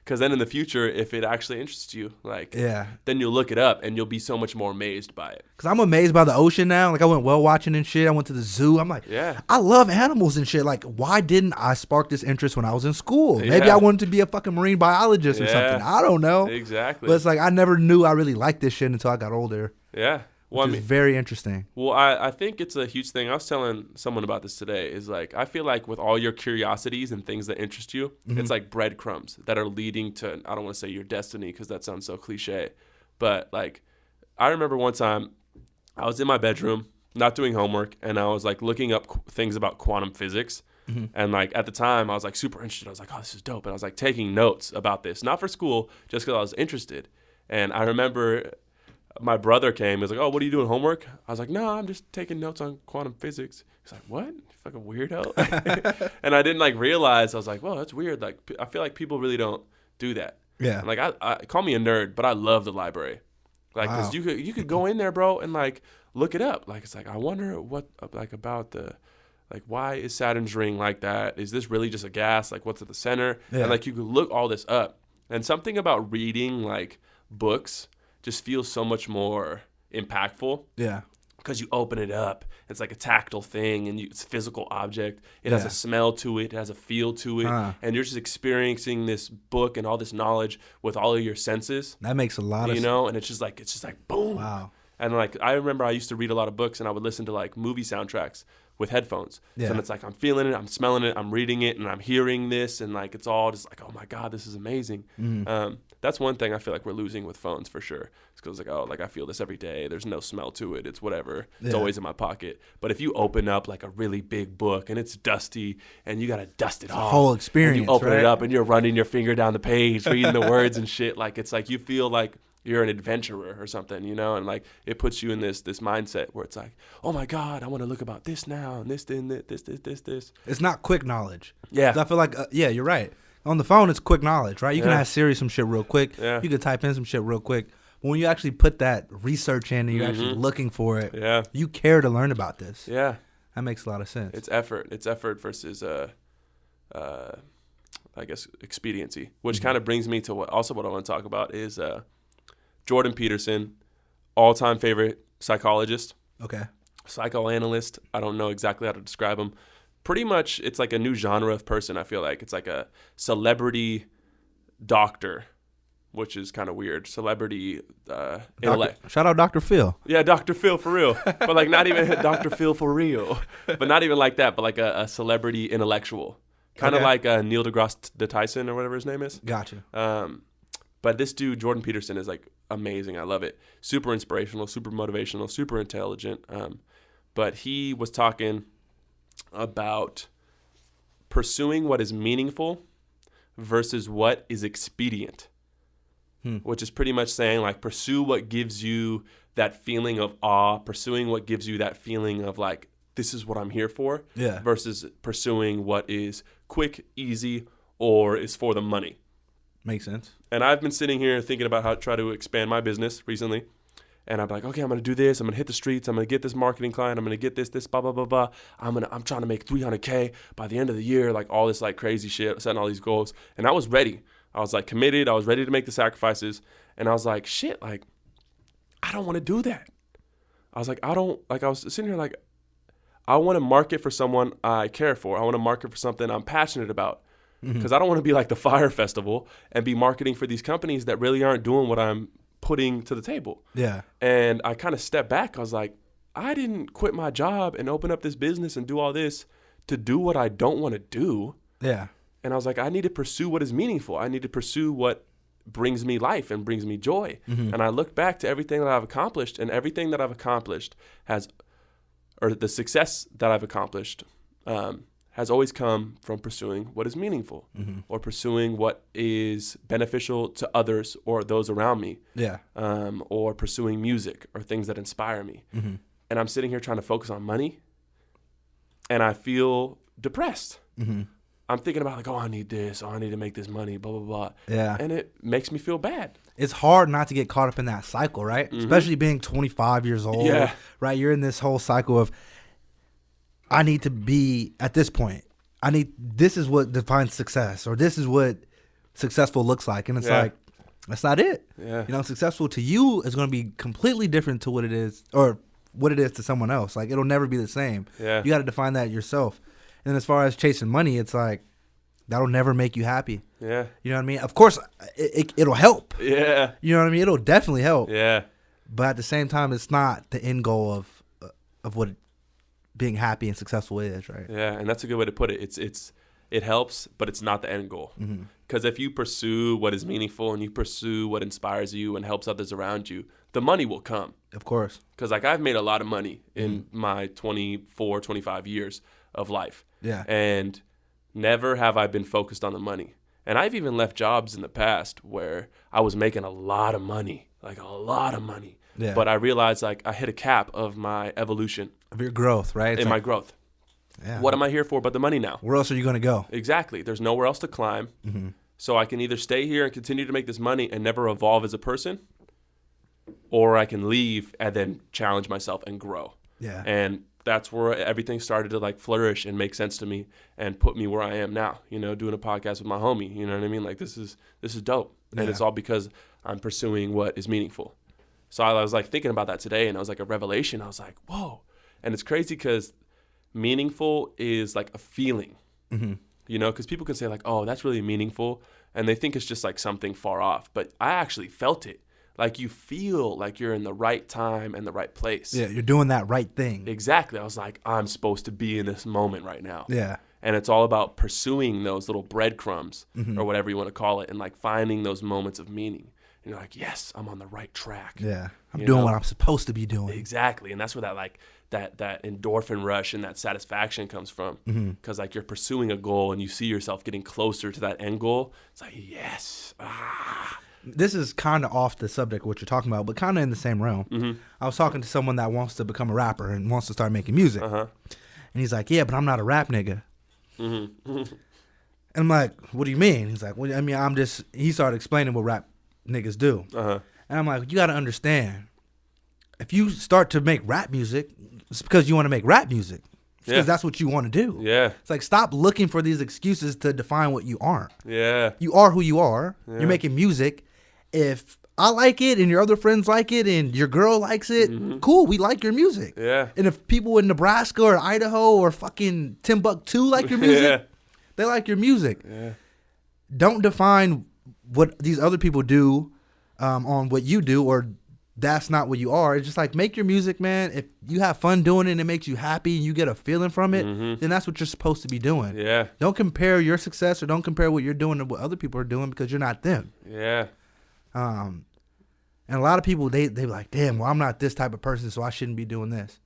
because then in the future, if it actually interests you, like, then you'll look it up and you'll be so much more amazed by it. Because I'm amazed by the ocean now. Like I went whale watching and shit. I went to the zoo. I'm like, I love animals and shit. Like, why didn't I spark this interest when I was in school? Maybe I wanted to be a fucking marine biologist or something. I don't know. Exactly. But it's like I never knew I really liked this shit until I got older. Yeah. Well, which is very interesting. Well, I think it's a huge thing. I was telling someone about this today. Is like, I feel like with all your curiosities and things that interest you, it's like breadcrumbs that are leading to, I don't want to say your destiny because that sounds so cliche. But like, I remember one time I was in my bedroom, not doing homework, and I was like looking up things about quantum physics. And like at the time I was like super interested. I was like, oh, this is dope. And I was like taking notes about this, not for school, just because I was interested. And I remember my brother came. He was like, oh, what are you doing, homework? I was like, no, I'm just taking notes on quantum physics. He's like, what? You fucking weirdo. And I didn't like realize. I was like, well, that's weird. Like, I feel like people really don't do that. Yeah. And like, I call me a nerd, but I love the library. Like, because you could go in there, bro, and like look it up. Like, it's like, I wonder what like about the, like, why is Saturn's ring like that? Is this really just a gas? Like, what's at the center? Yeah. And like, you could look all this up. And something about reading like books just feels so much more impactful. Yeah. Because you open it up. It's like a tactile thing, and it's a physical object. It has a smell to it. It has a feel to it. And you're just experiencing this book and all this knowledge with all of your senses. That makes a lot of sense. You know? And it's just like boom. Wow. And like, I remember I used to read a lot of books, and I would listen to like movie soundtracks with headphones. Yeah. So it's like, I'm feeling it, I'm smelling it, I'm reading it, and I'm hearing this, and like, it's all just like, oh my God, this is amazing. That's one thing I feel like we're losing with phones for sure. It's because like, oh, like I feel this every day. There's no smell to it. It's whatever. It's always in my pocket. But if you open up like a really big book and it's dusty and you got to dust it off. The whole experience, and you open it up and you're running your finger down the page, reading the words and shit. Like, it's like you feel like you're an adventurer or something, you know, and like it puts you in this mindset where it's like, oh my God, I want to look about this now and this. It's not quick knowledge. Yeah. I feel like, you're right. On the phone, it's quick knowledge, right? You can ask Siri some shit real quick. Yeah. You can type in some shit real quick. But when you actually put that research in and you're actually looking for it, you care to learn about this. Yeah. That makes a lot of sense. It's effort. It's effort versus, I guess, expediency, which kind of brings me to what I want to talk about is Jordan Peterson, all-time favorite psychologist. Okay. Psychoanalyst. I don't know exactly how to describe him. Pretty much, it's like a new genre of person, I feel like. It's like a celebrity doctor, which is kind of weird. Celebrity intellect. Shout out Dr. Phil. Yeah, Dr. Phil for real. But like not even Dr. Phil for real. But not even like that, but like a celebrity intellectual Kind of Okay. like Neil deGrasse Tyson or whatever his name is. Gotcha. But this dude, Jordan Peterson, is like amazing. I love it. Super inspirational, super motivational, super intelligent. But he was talking about pursuing what is meaningful versus what is expedient, which is pretty much saying like pursue what gives you that feeling of awe, pursuing what gives you that feeling of like, this is what I'm here for, Yeah. versus pursuing what is quick, easy, or is for the money. Makes sense. And I've been sitting here thinking about how to try to expand my business recently. And I'm like, okay, I'm going to do this. I'm going to hit the streets. I'm going to get this marketing client. I'm going to get this, blah, blah, blah, blah. I'm trying to make $300K by the end of the year, like all this like crazy shit, setting all these goals. And I was ready. I was like committed. I was ready to make the sacrifices. And I was like, shit, like, I don't want to do that. I was like, I was sitting here like, I want to market for someone I care for. I want to market for something I'm passionate about. Because I don't want to be like the Fire Festival and be marketing for these companies that really aren't doing what I'm putting to the table. Yeah. And I kind of stepped back. I was like, I didn't quit my job and open up this business and do all this to do what I don't want to do. Yeah. And I was like, I need to pursue what is meaningful. I need to pursue what brings me life and brings me joy. And I looked back to everything that I've accomplished, and everything that I've accomplished or the success that I've accomplished has always come from pursuing what is meaningful or pursuing what is beneficial to others or those around me. Yeah. Or pursuing music or things that inspire me. And I'm sitting here trying to focus on money, and I feel depressed. I'm thinking about like, oh, I need this. Oh, I need to make this money, blah, blah, blah. Yeah. And it makes me feel bad. It's hard not to get caught up in that cycle, right? Especially being 25 years old. Yeah. Right? You're in this whole cycle of, I need to be at this point. This is what defines success, or this is what successful looks like. And it's like, that's not it. Yeah. You know, successful to you is going to be completely different to what it is, or what it is to someone else. Like, it'll never be the same. Yeah. You got to define that yourself. And as far as chasing money, it's like, that'll never make you happy. Yeah. You know what I mean? Of course, it'll help. Yeah. You know what I mean? It'll definitely help. Yeah. But at the same time, it's not the end goal of what being happy and successful is, right? Yeah. And that's a good way to put it. It helps, but it's not the end goal. Because if you pursue what is meaningful and you pursue what inspires you and helps others around you, the money will come. Of course. Because like I've made a lot of money in my 24, 25 years of life. Yeah. And never have I been focused on the money. And I've even left jobs in the past where I was making a lot of money, like a lot of money. Yeah. But I realized like I hit a cap of my evolution Of your growth, right? It's in like, my growth. yeah. What am I here for but the money now? Where else are you going to go? Exactly. There's nowhere else to climb. So I can either stay here and continue to make this money and never evolve as a person, or I can leave and then challenge myself and grow. Yeah. And that's where everything started to like flourish and make sense to me and put me where I am now, you know, doing a podcast with my homie, you know what I mean? Like this is dope. And it's all because I'm pursuing what is meaningful. So I was like thinking about that today, and it was like a revelation. I was like, whoa. And it's crazy because meaningful is like a feeling, you know, because people can say like, oh, that's really meaningful. And they think it's just like something far off. But I actually felt it. Like you feel like you're in the right time and the right place. Yeah, you're doing that right thing. Exactly. I was like, I'm supposed to be in this moment right now. Yeah. And it's all about pursuing those little breadcrumbs or whatever you want to call it, and like finding those moments of meaning. And you're like, yes, I'm on the right track. Yeah. I'm You doing know? what I'm supposed to be doing. Exactly. And that's where that like that endorphin rush and that satisfaction comes from. Because like you're pursuing a goal and you see yourself getting closer to that end goal. It's like, yes. This is kind of off the subject of what you're talking about, but kind of in the same realm. I was talking to someone that wants to become a rapper and wants to start making music. And he's like, yeah, but I'm not a rap nigga. And I'm like, what do you mean? He's like, well, I mean, he started explaining what rap niggas do. And I'm like, you got to understand, if you start to make rap music, it's because you want to make rap music. It's because that's what you want to do. Yeah. It's like, stop looking for these excuses to define what you aren't. Yeah. You are who you are. You're making music. If I like it and your other friends like it and your girl likes it, cool, we like your music. Yeah. And if people in Nebraska or Idaho or fucking Timbuktu like your music, they like your music. Yeah. Don't define what these other people do on what you do, or that's not what you are. It's just like, make your music, man. If you have fun doing it and it makes you happy and you get a feeling from it, then that's what you're supposed to be doing. Yeah. Don't compare your success or don't compare what you're doing to what other people are doing because you're not them. Yeah. And a lot of people, they like, damn, well, I'm not this type of person, so I shouldn't be doing this.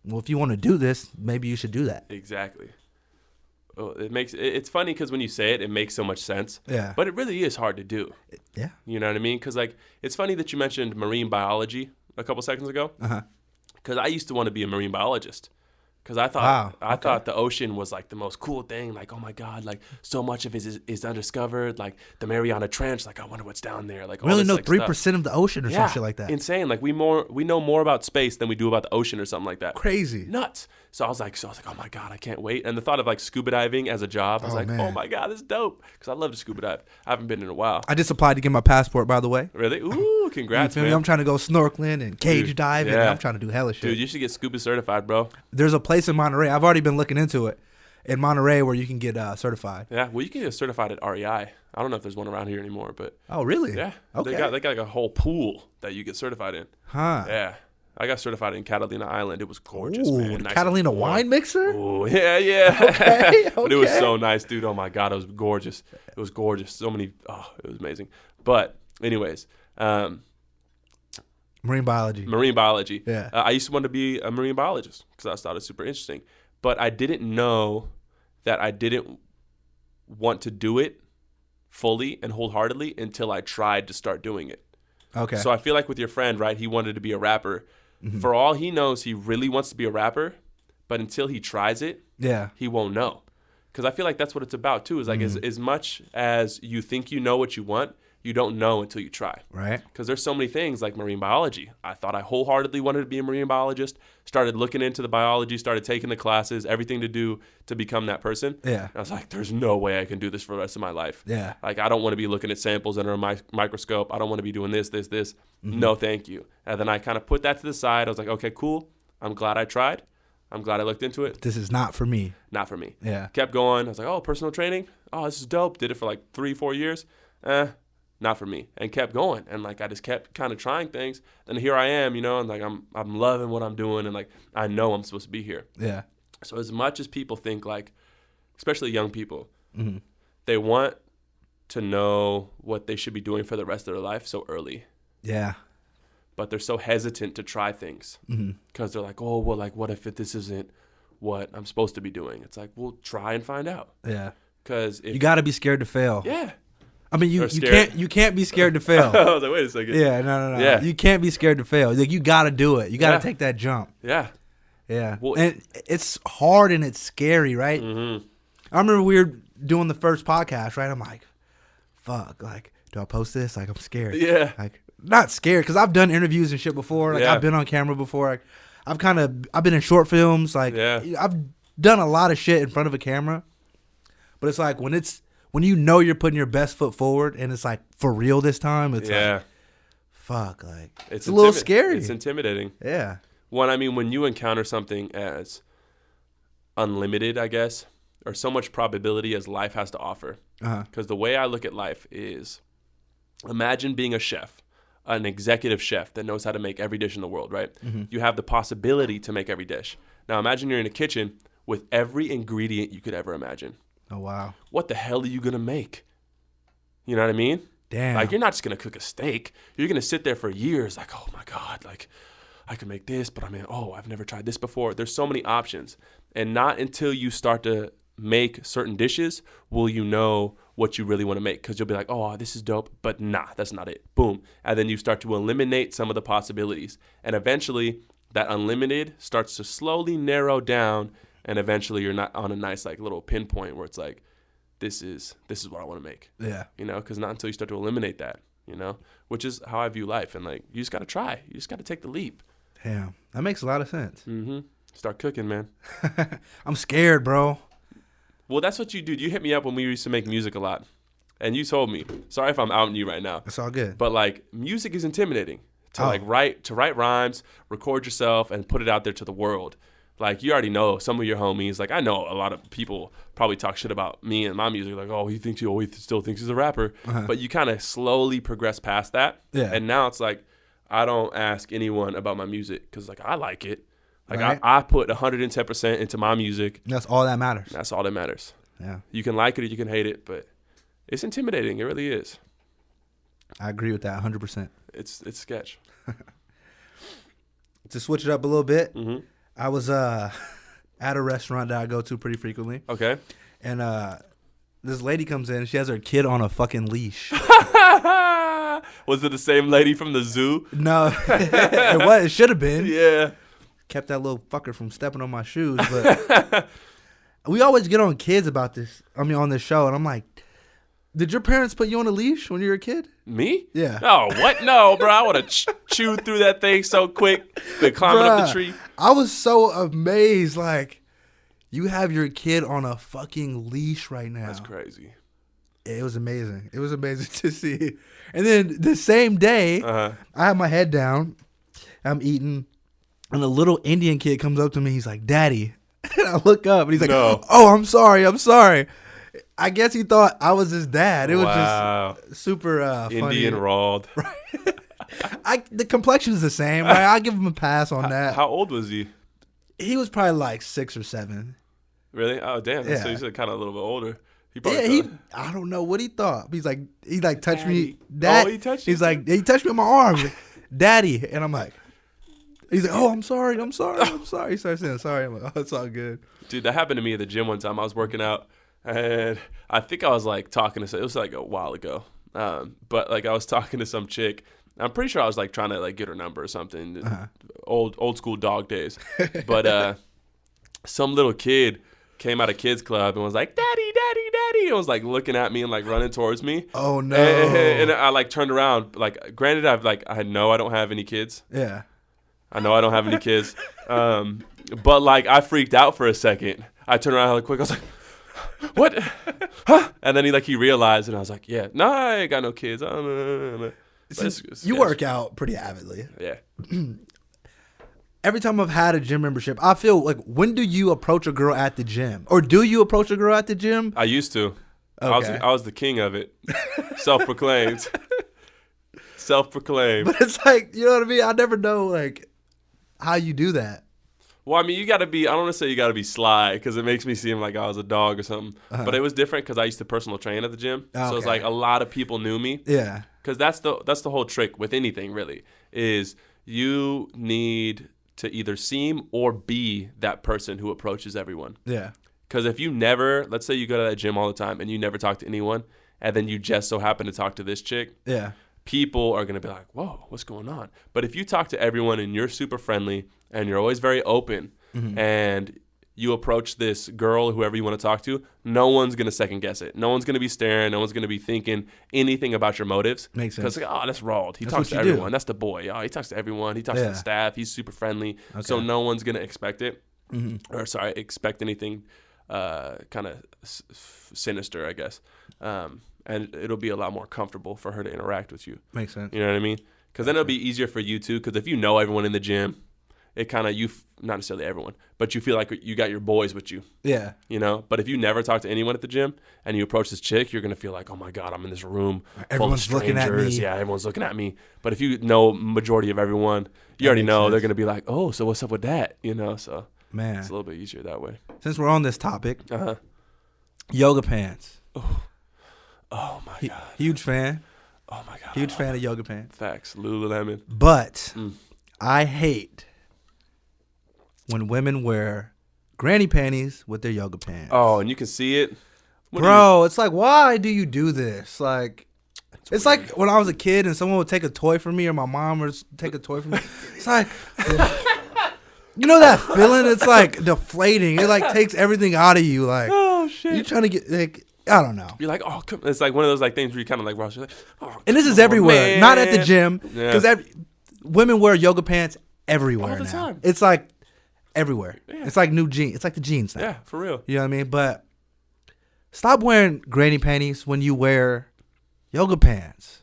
Well, if you want to do this, maybe you should do that. Exactly. Well, it's funny because when you say it, it makes so much sense. Yeah. But it really is hard to do. Yeah. You know what I mean? Because like, it's funny that you mentioned marine biology a couple seconds ago. Because I used to want to be a marine biologist. Because I thought the ocean was like the most cool thing. Like, oh my God, like so much of it is undiscovered. Like the Mariana Trench. Like, I wonder what's down there. Like, we only know like, 3% of the ocean or some shit like that. Insane. Like we know more about space than we do about the ocean or something like that. Crazy. Nuts. So I was like, oh my God, I can't wait. And the thought of like scuba diving as a job, I was man. oh my God, this is dope. Because I love to scuba dive. I haven't been in a while. I just applied to get my passport, by the way. Really? Ooh, congrats, you feel man. me? I'm trying to go snorkeling and cage diving. yeah. I'm trying to do hella shit. Dude, you should get scuba certified, bro. There's a place in Monterey. I've already been looking into it. In Monterey where you can get certified. Yeah, well, you can get certified at REI. I don't know if there's one around here anymore, but oh, really? yeah, okay. They got like a whole pool that you get certified in. Huh? Yeah, I got certified in Catalina Island. It was gorgeous, man. The Nice Catalina wine mixer. Oh yeah. Okay. But it was so nice, dude. Oh my God, it was gorgeous. It was gorgeous. So many. Oh, it was amazing. But anyways, Marine biology. Marine biology. Yeah. I used to want to be a marine biologist because I thought it was super interesting. But I didn't know that I didn't want to do it fully and wholeheartedly until I tried to start doing it. Okay. So I feel like with your friend, right, he wanted to be a rapper. For all he knows, he really wants to be a rapper, but until he tries it, yeah, he won't know. Because I feel like that's what it's about too, is like as much as you think you know what you want, you don't know until you try. Right. Because there's so many things like marine biology. I thought I wholeheartedly wanted to be a marine biologist, started looking into the biology, started taking the classes, everything to do to become that person. Yeah. And I was like, there's no way I can do this for the rest of my life. Yeah. Like, I don't want to be looking at samples under a microscope. I don't want to be doing this. No, thank you. And then I kind of put that to the side. I was like, okay, cool. I'm glad I tried. I'm glad I looked into it. This is not for me. Not for me. Yeah. Kept going. I was like, oh, personal training? Oh, this is dope. Did it for like 3-4 years. Not for me. And kept going. And like I just kept kind of trying things. And here I am, you know, and like I'm loving what I'm doing, and like I know I'm supposed to be here. Yeah. So as much as people think, like, especially young people, they want to know what they should be doing for the rest of their life so early. Yeah. But they're so hesitant to try things because they're like, oh, well, like, what if this isn't what I'm supposed to be doing? It's like, well, try and find out. Yeah. Because you got to be scared to fail. Yeah. I mean, you can't be scared to fail. I was like, wait a second. Yeah, no. Yeah. You can't be scared to fail. Like, you got to do it. You got to take that jump. Yeah. Yeah. Well, and it's hard and it's scary, right? I remember we were doing the first podcast, right? I'm like, fuck, like, do I post this? Like, I'm scared. Yeah. Like, not scared because I've done interviews and shit before. Like, Yeah. I've been on camera before. Like, I've been in short films. Like, Yeah. I've done a lot of shit in front of a camera. But it's like when you know you're putting your best foot forward and it's like for real this time, it's like, fuck, like, it's a little scary. It's intimidating. Yeah. I mean, when you encounter something as unlimited, I guess, or so much probability as life has to offer. Because the way I look at life is, imagine being a chef, an executive chef that knows how to make every dish in the world, right? You have the possibility to make every dish. Now imagine you're in a kitchen with every ingredient you could ever imagine. Oh, wow. What the hell are you going to make? You know what I mean? Damn. Like, you're not just going to cook a steak. You're going to sit there for years like, oh my God, like, I could make this, but I mean, oh, I've never tried this before. There's so many options. And not until you start to make certain dishes will you know what you really want to make, because you'll be like, oh, this is dope, but nah, that's not it. Boom. And then you start to eliminate some of the possibilities. And eventually that unlimited starts to slowly narrow down, and eventually you're not on a nice like little pinpoint where it's like, this is what I want to make. Yeah. You know, because not until you start to eliminate that, you know, which is how I view life. And like, you just got to try. You just got to take the leap. Damn. That makes a lot of sense. Start cooking, man. I'm scared, bro. Well, that's what you do. You hit me up when we used to make music a lot. And you told me, sorry if I'm outing you right now. It's all good. But like, music is intimidating to write rhymes, record yourself, and put it out there to the world. Like, you already know some of your homies. Like, I know a lot of people probably talk shit about me and my music. Like, oh, he still thinks he's a rapper. But you kind of slowly progress past that. Yeah. And now it's like, I don't ask anyone about my music because, like, I like it. Like, Right. I put 110% into my music. That's all that matters. That's all that matters. Yeah. You can like it or you can hate it, but it's intimidating. It really is. I agree with that 100%. It's sketch. To switch it up a little bit, Mm-hmm. I was at a restaurant that I go to pretty frequently. Okay. And this lady comes in. She has her kid on a fucking leash. Was it the same lady from the zoo? No, it should have been. Yeah. Kept that little fucker from stepping on my shoes. But we always get on kids about this. I mean, on this show. And I'm like, did your parents put you on a leash when you were a kid? Me? Yeah. Oh, what? No, bro. I would have chewed through that thing so quick. Been climbing up the tree. I was so amazed. Like, you have your kid on a fucking leash right now. That's crazy. It was amazing. It was amazing to see. And then the same day, Uh-huh. I have my head down. I'm eating. And a little Indian kid comes up to me. He's like, Daddy. And I look up and he's like, No. Oh, I'm sorry. I guess he thought I was his dad. It was Wow. just super Indian funny. rawled. The complexion's the same, right? I'll give him a pass on that. How old was he? He was probably like 6 or 7. Really? Oh, damn. Yeah. So he's kind of a little bit older. He Yeah, probably I don't know what he thought. He touched me. Daddy. Oh, he touched you He's like, he touched me on my arm. He's like, Daddy. And I'm like, he's like, oh, I'm sorry. He starts saying sorry. I'm like, oh, it's all good. Dude, that happened to me at the gym one time. I was working out, and I think I was like talking to it was like a while ago, but like I was talking to some chick. I'm pretty sure I was like trying to like get her number or something. Old school dog days, but some little kid came out of kids club and was like, Daddy, Daddy, Daddy, and was like looking at me and like running towards me. Oh no! And I like turned around. Like, granted, I know I don't have any kids. Yeah. I know I don't have any kids. But like I freaked out for a second. I turned around really quick. I was like, what? Huh? And then he realized, and I was like, yeah, no, I ain't got no kids. You work out pretty avidly. Yeah. Every time I've had a gym membership, I feel like, when do you approach a girl at the gym? Or do you approach a girl at the gym? I used to. Okay. I was the king of it. Self-proclaimed. Self-proclaimed. But it's like, you know what I mean? I never know like how you do that. Well, I mean, you got to be, I don't want to say you got to be sly because it makes me seem like I was a dog or something. Uh-huh. But it was different because I used to personal train at the gym. So it's Okay. like a lot of people knew me. Yeah. Because that's the whole trick with anything, really, is you need to either seem or be that person who approaches everyone. Yeah. Because if you never, let's say you go to that gym all the time and you never talk to anyone, and then you just so happen to talk to this chick, Yeah. people are going to be like, whoa, what's going on? But if you talk to everyone and you're super friendly and you're always very open, and you approach this girl, whoever you want to talk to, no one's going to second guess it. No one's going to be staring. No one's going to be thinking anything about your motives. Makes sense. Because, like, oh, that's Rawled. He That's talks what to you everyone. do. That's the boy. Oh, he talks to everyone. He talks to Yeah. the staff. He's super friendly. Okay. So no one's going to expect it. Or, sorry, expect anything kind of sinister, I guess. And it'll be a lot more comfortable for her to interact with you. Makes sense. You know what I mean? Because then it'll be easier for you too. Because if you know everyone in the gym, it kind of not necessarily everyone, but you feel like you got your boys with you. Yeah. You know. But if you never talk to anyone at the gym and you approach this chick, you're gonna feel like, oh my god, I'm in this room Everyone's full of looking at me. strangers. Yeah, everyone's looking at me. But if you know majority of everyone, you already makes know sense. they're gonna be like, oh, so what's up with that? You know. So Man. it's a little bit easier that way. Since we're on this topic, Uh-huh. yoga pants. Oh my god. Huge fan. Oh my god. Huge fan of yoga pants. Facts. Lululemon. But I hate when women wear granny panties with their yoga pants. Oh, and you can see it. What do Bro, it's like, why do you do this? Like, it's like when I was a kid and someone would take a toy from me, or my mom would take a toy from me. It's like, you know that feeling? It's like deflating. It like takes everything out of you. Like, oh shit. you're trying to get, like, I don't know. You're like, oh, come. It's like one of those like things where you kind of like rush. You're like, oh, And this is come on, everywhere, man. not at the gym, Yeah. because women wear yoga pants everywhere All the now. time. It's like everywhere. Yeah. It's like new jeans. It's like the jeans now. Yeah, for real. You know what I mean? But stop wearing granny panties when you wear yoga pants.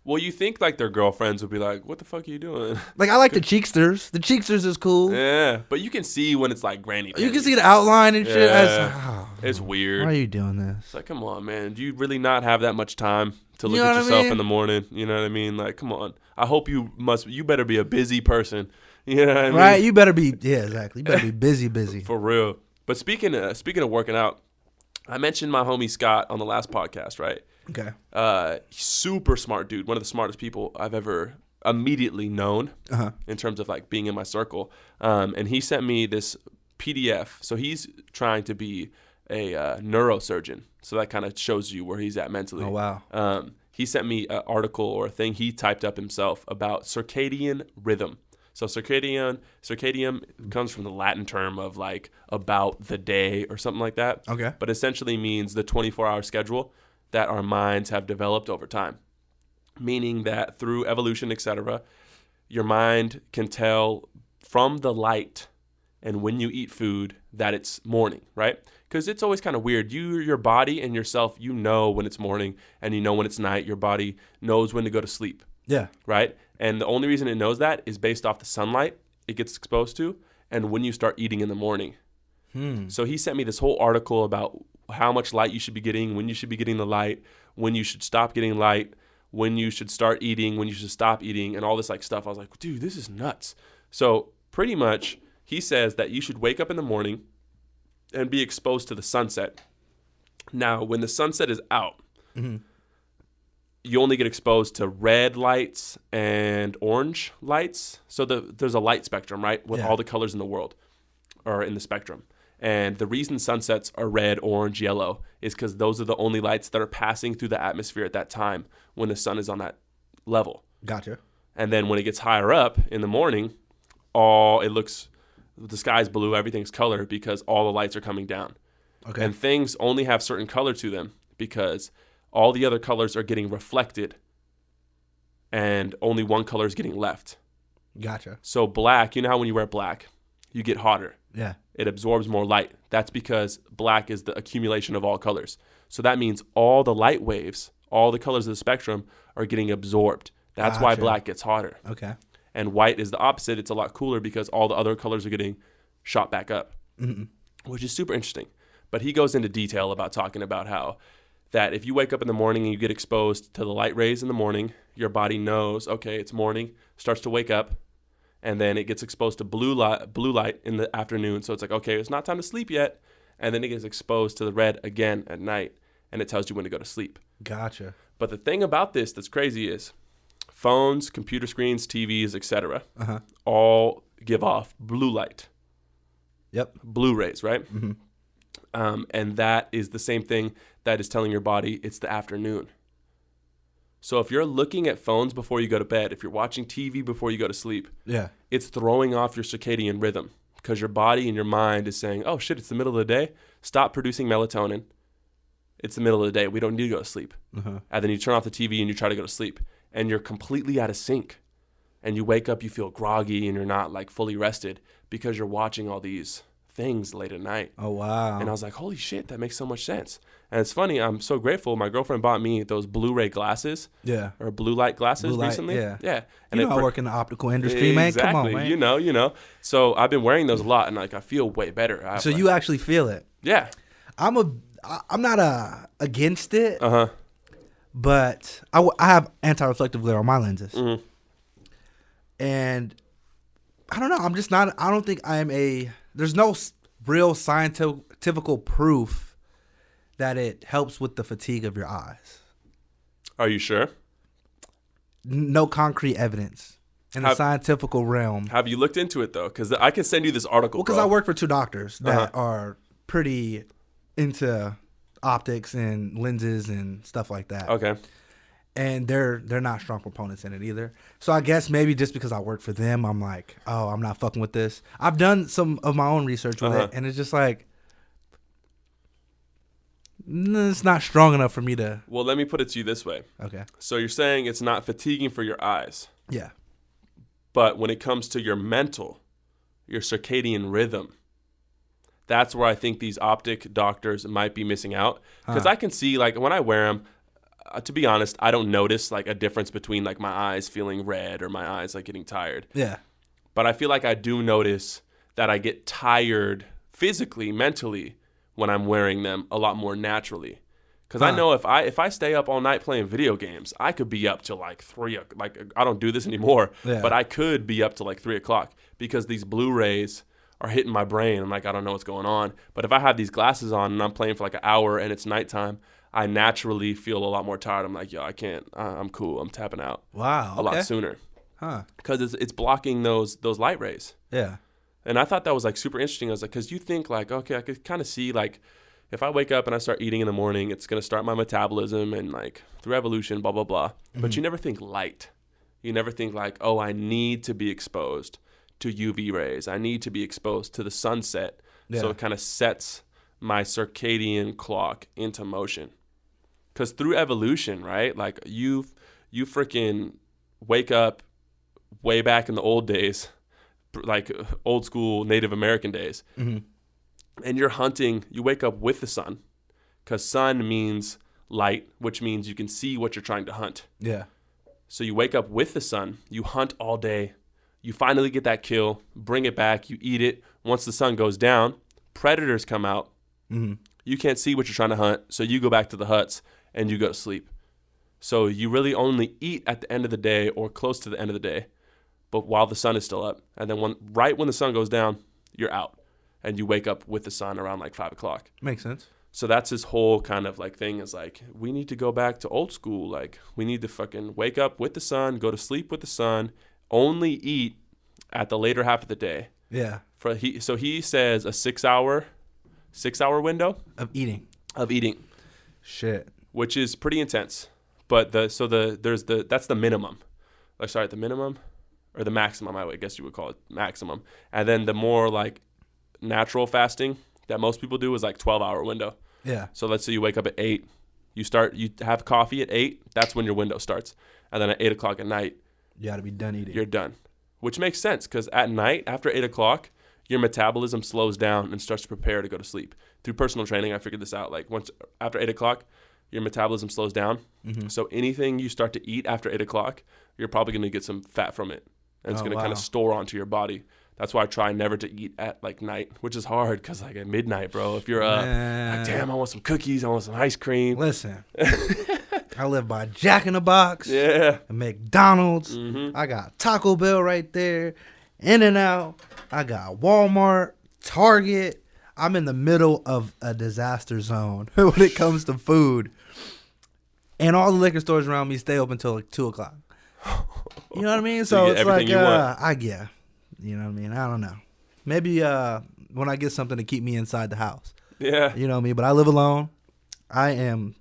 Well, you think like their girlfriends would be like, "What the fuck are you doing?" Like I like the cheeksters. The cheeksters is cool. Yeah, but you can see when it's like granny. You can see the outline and shit. Yeah. It's weird. Why are you doing this? It's like, come on, man. Do you really not have that much time to look You know at what I yourself mean? in the morning? You know what I mean? Like, come on. I hope you better be a busy person. You know what I mean? Right? You better be. Yeah, exactly. You better be busy. For real. But speaking of working out, I mentioned my homie Scott on the last podcast, right? Okay. Super smart dude. One of the smartest people I've ever immediately known in terms of like being in my circle. And he sent me this PDF. So he's trying to be a neurosurgeon. So that kind of shows you where he's at mentally. Oh, wow. He sent me an article or a thing he typed up himself about circadian rhythm. So circadian comes from the Latin term of like about the day or something like that. Okay. But essentially means the 24-hour schedule that our minds have developed over time. Meaning that through evolution, etc., your mind can tell from the light and when you eat food that it's morning, right? Because it's always kind of weird. Your body and yourself, you know when it's morning and you know when it's night. Your body knows when to go to sleep. Yeah. Right? And the only reason it knows that is based off the sunlight it gets exposed to and when you start eating in the morning. So he sent me this whole article about how much light you should be getting, when you should be getting the light, when you should stop getting light, when you should start eating, when you should stop eating, and all this like stuff. I was like, dude, this is nuts. So pretty much he says that you should wake up in the morning and be exposed to the sunset. Now, when the sunset is out, you only get exposed to red lights and orange lights. So there's a light spectrum, right, with all the colors in the world or in the spectrum. And the reason sunsets are red, orange, yellow is because those are the only lights that are passing through the atmosphere at that time when the sun is on that level. Gotcha. And then when it gets higher up in the morning, the sky's blue, everything's color because all the lights are coming down. Okay. And things only have certain color to them because all the other colors are getting reflected and only one color is getting left. Gotcha. So black, you know how when you wear black, you get hotter. Yeah. It absorbs more light. That's because black is the accumulation of all colors. So that means all the light waves, all the colors of the spectrum are getting absorbed. That's why black gets hotter. Okay. And white is the opposite. It's a lot cooler because all the other colors are getting shot back up, which is super interesting. But he goes into detail about talking about how that if you wake up in the morning and you get exposed to the light rays in the morning, your body knows, okay, it's morning, starts to wake up, and then it gets exposed to blue light in the afternoon. So it's like, okay, it's not time to sleep yet. And then it gets exposed to the red again at night, and it tells you when to go to sleep. Gotcha. But the thing about this that's crazy is phones, computer screens, TVs, etc., all give off blue light. Yep. Blue rays, right? And that is the same thing that is telling your body it's the afternoon. So if you're looking at phones before you go to bed, if you're watching TV before you go to sleep, it's throwing off your circadian rhythm because your body and your mind is saying, oh shit, it's the middle of the day. Stop producing melatonin. It's the middle of the day. We don't need to go to sleep. And then you turn off the TV and you try to go to sleep and you're completely out of sync. And you wake up, you feel groggy and you're not like fully rested because you're watching all these things late at night. Oh, wow. And I was like, holy shit, that makes so much sense. And it's funny, I'm so grateful. My girlfriend bought me those Blu-ray glasses. Yeah. Or blue light glasses recently. Yeah. And I work in the optical industry, man. Come on, man. You know. So I've been wearing those a lot and like I feel way better. So you actually feel it? Yeah. I'm not against it. But I have anti-reflective glare on my lenses. And I don't know. I'm just not. I don't think there's no real scientific proof that it helps with the fatigue of your eyes. Are you sure? No concrete evidence in the scientific realm. Have you looked into it though? Because I can send you this article. Well, because I work for 2 doctors that are pretty into optics and lenses and stuff like that. Okay. And they're not strong proponents in it either. So I guess maybe just because I work for them, I'm like, oh, I'm not fucking with this. I've done some of my own research with it, and it's just like, it's not strong enough for me to. Well, let me put it to you this way. Okay. So you're saying it's not fatiguing for your eyes. Yeah. But when it comes to your mental, your circadian rhythm, that's where I think these optic doctors might be missing out. Because I can see, like, when I wear them, to be honest, I don't notice like a difference between like my eyes feeling red or my eyes like getting tired. Yeah. But I feel like I do notice that I get tired physically, mentally when I'm wearing them a lot more naturally. Because I know if I stay up all night playing video games, I could be up till like 3. Like I don't do this anymore, but I could be up till like 3 o'clock because these blue rays are hitting my brain. I'm like, I don't know what's going on. But if I have these glasses on and I'm playing for like an hour and it's nighttime, I naturally feel a lot more tired. I'm like, yo, I can't. I'm cool. I'm tapping out. Wow. A lot sooner. Huh. Because it's blocking those light rays. Yeah. And I thought that was like super interesting. I was like, because you think like, okay, I could kind of see like, if I wake up and I start eating in the morning, it's going to start my metabolism and like through evolution, blah, blah, blah. Mm-hmm. But you never think light. You never think like, oh, I need to be exposed to UV rays. I need to be exposed to the sunset. Yeah. So it kind of sets my circadian clock into motion. Because through evolution, right? Like you freaking wake up way back in the old days, like old school Native American days. Mm-hmm. And you're hunting, you wake up with the sun because sun means light, which means you can see what you're trying to hunt. Yeah. So you wake up with the sun, you hunt all day, you finally get that kill, bring it back, you eat it. Once the sun goes down, predators come out. Mm-hmm. You can't see what you're trying to hunt, so you go back to the huts and you go to sleep. So you really only eat at the end of the day or close to the end of the day, but while the sun is still up. And then right when the sun goes down, you're out. And you wake up with the sun around like 5 o'clock. Makes sense. So that's his whole kind of like thing is like, we need to go back to old school. Like we need to fucking wake up with the sun, go to sleep with the sun, only eat at the later half of the day. Yeah. So he says a 6 hour window of eating. Shit. Which is pretty intense. But that's the minimum. Like sorry, the minimum or the maximum, I guess you would call it maximum. And then the more like natural fasting that most people do is like 12-hour window. Yeah. So let's say you wake up at 8, you have coffee at 8, that's when your window starts. And then at 8 o'clock at night, you gotta be done eating. You're done. Which makes sense because at night, after 8 o'clock, your metabolism slows down and starts to prepare to go to sleep. Through personal training, I figured this out. Like once after 8 o'clock, your metabolism slows down. Mm-hmm. So anything you start to eat after 8 o'clock, you're probably going to get some fat from it. And it's going to kind of store onto your body. That's why I try never to eat at like night, which is hard because like at midnight, bro, if you're up, like, damn, I want some cookies, I want some ice cream. Listen, I live by Jack in the Box, and McDonald's. Mm-hmm. I got Taco Bell right there, In-N-Out. I got Walmart, Target. I'm in the middle of a disaster zone when it comes to food, and all the liquor stores around me stay open until like 2 o'clock. You know what I mean? So it's like you know what I mean? I don't know. Maybe when I get something to keep me inside the house. Yeah. You know what I mean? But I live alone. I am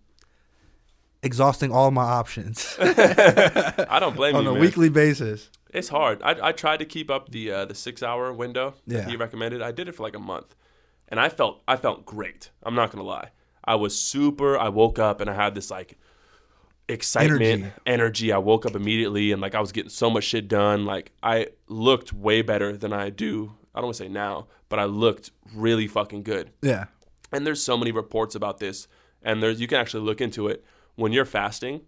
exhausting all my options. I don't blame you, man. On a weekly basis. It's hard. I tried to keep up the 6 hour window that he recommended. I did it for like a month. And I felt great. I'm not going to lie. I woke up and I had this like excitement, energy. I woke up immediately and like I was getting so much shit done. Like I looked way better than I do. I don't want to say now, but I looked really fucking good. Yeah. And there's so many reports about this, and you can actually look into it. When you're fasting,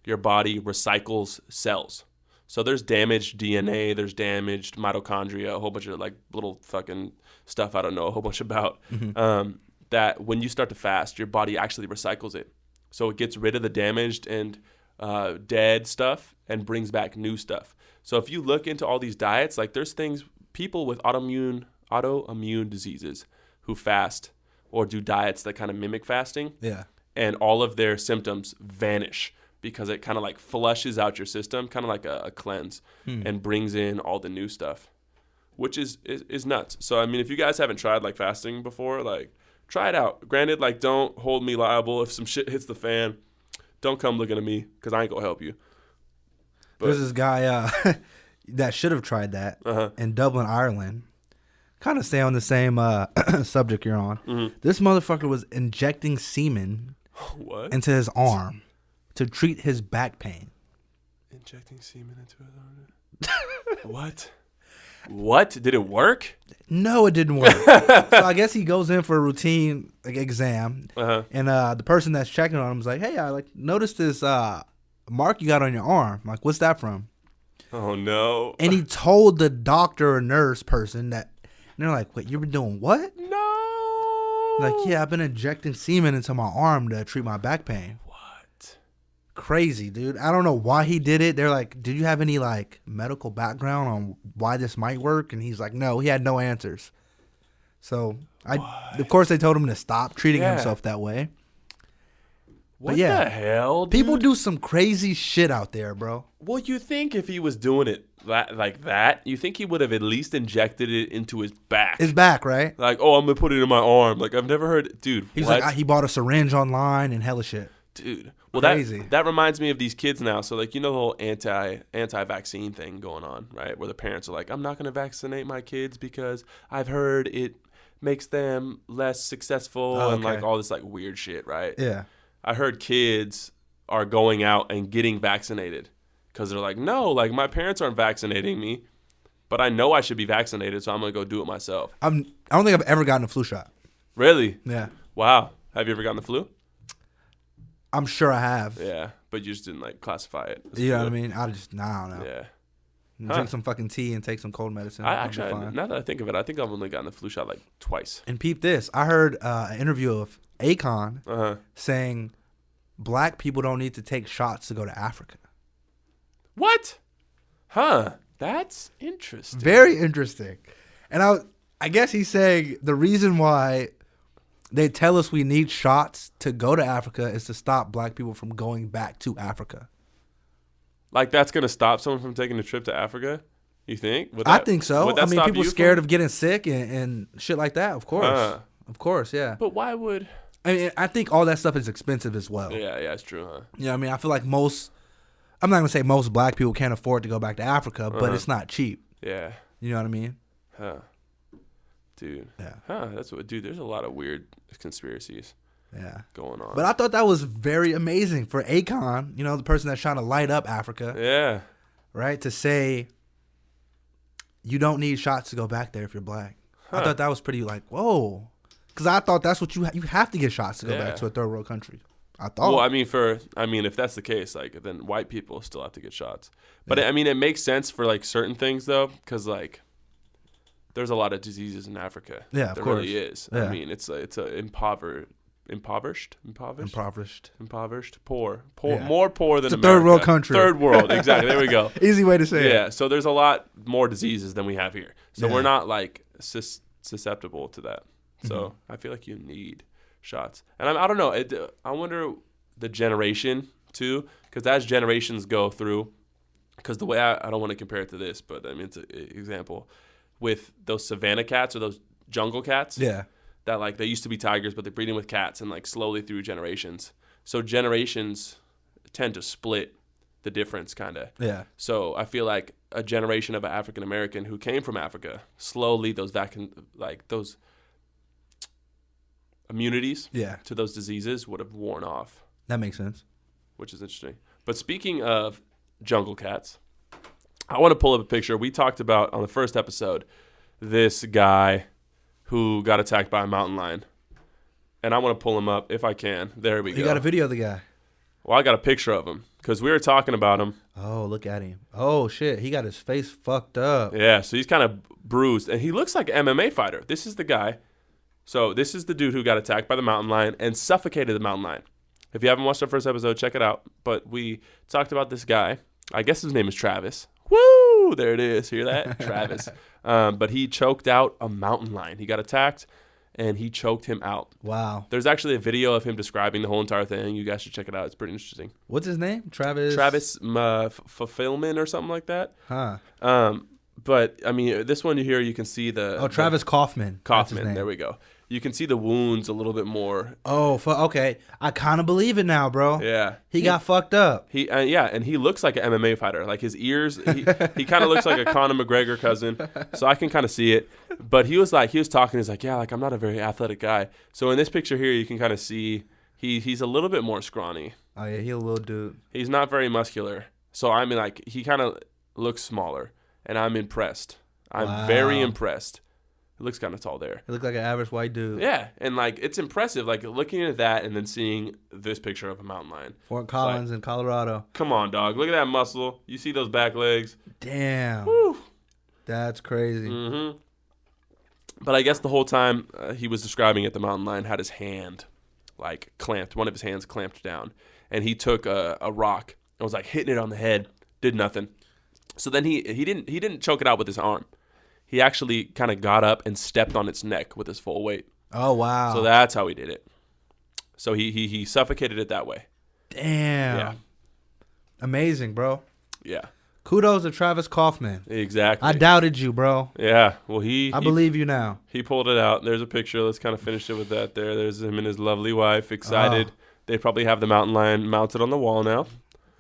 your body recycles cells. So there's damaged DNA, there's damaged mitochondria, a whole bunch of like little fucking stuff I don't know a whole bunch about. Mm-hmm. That when you start to fast, your body actually recycles it. So it gets rid of the damaged and dead stuff and brings back new stuff. So if you look into all these diets, like there's people with autoimmune diseases who fast or do diets that kind of mimic fasting. Yeah. And all of their symptoms vanish because it kind of like flushes out your system, kind of like a cleanse, and brings in all the new stuff, which is nuts. So, I mean, if you guys haven't tried like fasting before, like, try it out. Granted, like, don't hold me liable if some shit hits the fan. Don't come looking at me because I ain't gonna help you. But there's this guy that should have tried that in Dublin, Ireland. Kind of stay on the same subject you're on. Mm-hmm. This motherfucker was injecting semen into his arm to treat his back pain. Injecting semen into his arm? What? What? Did it work? No, it didn't work. So I guess he goes in for a routine exam, and the person that's checking on him is like, "Hey, I noticed this mark you got on your arm. Like, what's that from?" Oh no! And he told the doctor or nurse person that, and they're like, "Wait, you've been doing what?" No. Like, yeah, I've been injecting semen into my arm to treat my back pain. What? Crazy, dude. I don't know why he did it. They're like, "Did you have any medical background on why this might work?" And he's like, "No." He had no answers. So of course, they told him to stop treating himself that way. What the hell, dude? People do some crazy shit out there, bro. Well, you think if he was doing it like that, you think he would have at least injected it into his back. His back, right? Like, oh, I'm going to put it in my arm. Like, I've never heard, dude. He's like, he bought a syringe online and hella shit. Dude. Well, crazy. That reminds me of these kids now. So, like, you know the whole anti-vaccine thing going on, right? Where the parents are like, I'm not going to vaccinate my kids because I've heard it makes them less successful and, like, all this, like, weird shit, right? Yeah. I heard kids are going out and getting vaccinated because they're like, no, like my parents aren't vaccinating me, but I know I should be vaccinated, so I'm going to go do it myself. I don't think I've ever gotten a flu shot. Really? Yeah. Wow. Have you ever gotten the flu? I'm sure I have. Yeah, but you just didn't like classify it. You know what I mean? I don't know. Yeah. Drink some fucking tea and take some cold medicine. Now that I think of it, I think I've only gotten the flu shot like twice. And peep this. I heard an interview of Akon saying black people don't need to take shots to go to Africa. What? Huh. That's interesting. Very interesting. And I guess he's saying the reason why they tell us we need shots to go to Africa is to stop black people from going back to Africa. Like that's going to stop someone from taking a trip to Africa? You think? I think so. I mean, people scared of getting sick and shit like that, of course. Of course, yeah. But why would... I mean, I think all that stuff is expensive as well. Yeah, it's true, huh? Yeah, I mean, I feel like I'm not going to say most black people can't afford to go back to Africa, but it's not cheap. Yeah. You know what I mean? Huh. Dude. Yeah. Huh, dude, there's a lot of weird conspiracies going on. But I thought that was very amazing for Akon, the person that's trying to light up Africa. Yeah. Right? To say you don't need shots to go back there if you're black. I thought that was pretty whoa. Because I thought that's what you have to get shots to go back to a third world country. I thought. Well, I mean, if that's the case, then white people still have to get shots. But I mean, it makes sense for certain things though, because there's a lot of diseases in Africa. Yeah, of course. There really is. Yeah. I mean, it's a impoverished, poor, yeah. More poor than it's a America. Third world country. Third world, exactly. There we go. Easy way to say it. Yeah, so there's a lot more diseases than we have here. So we're not susceptible to that. So I feel like you need shots. And I don't know. I wonder the generation too, because as generations go through, because the way I don't want to compare it to this, but I mean, it's an example with those savanna cats or those jungle cats. Yeah. That they used to be tigers, but they're breeding with cats and slowly through generations. So generations tend to split the difference kind of. Yeah. So I feel like a generation of an African American who came from Africa, slowly those immunities to those diseases would have worn off. That makes sense. Which is interesting. But speaking of jungle cats, I want to pull up a picture. We talked about on the first episode this guy who got attacked by a mountain lion. And I want to pull him up if I can. There we go. You got a video of the guy? Well, I got a picture of him because we were talking about him. Oh, look at him. Oh, shit. He got his face fucked up. Yeah, so he's kind of bruised. And he looks like an MMA fighter. This is the guy. So this is the dude who got attacked by the mountain lion and suffocated the mountain lion. If you haven't watched our first episode, check it out. But we talked about this guy. I guess his name is Travis. Woo! There it is. Hear that? Travis. But he choked out a mountain lion. He got attacked, and he choked him out. Wow. There's actually a video of him describing the whole entire thing. You guys should check it out. It's pretty interesting. What's his name? Travis Fulfillment or something like that. Huh. But, I mean, this one here, you can see the... Oh, Travis Kaufman. Kaufman. There we go. You can see the wounds a little bit more. Oh, okay. I kind of believe it now, bro. Yeah. He got fucked up. And he looks like an MMA fighter. Like his ears, he kind of looks like a Conor McGregor cousin. So I can kind of see it. But he was talking. He's like, yeah, I'm not a very athletic guy. So in this picture here, you can kind of see he's a little bit more scrawny. Oh yeah, he's a little dude. He's not very muscular. So I mean, he kind of looks smaller, and I'm impressed. I'm very impressed. He looks kind of tall there. He looked like an average white dude. Yeah, and like it's impressive. Like looking at that and then seeing this picture of a mountain lion. Fort Collins in Colorado. Come on, dog. Look at that muscle. You see those back legs. Damn. Woo. That's crazy. Mm-hmm. But I guess the whole time he was describing it, the mountain lion had his hand like clamped. One of his hands clamped down. And he took a rock and was like hitting it on the head. Did nothing. So then he didn't choke it out with his arm. He actually kind of got up and stepped on its neck with his full weight. Oh, wow. So that's how he did it. So he suffocated it that way. Damn. Yeah. Amazing, bro. Yeah. Kudos to Travis Kaufman. Exactly. I doubted you, bro. Yeah. Well, I believe you now. He pulled it out. There's a picture. Let's kind of finish it with that there. There's him and his lovely wife, excited. Oh. They probably have the mountain lion mounted on the wall now.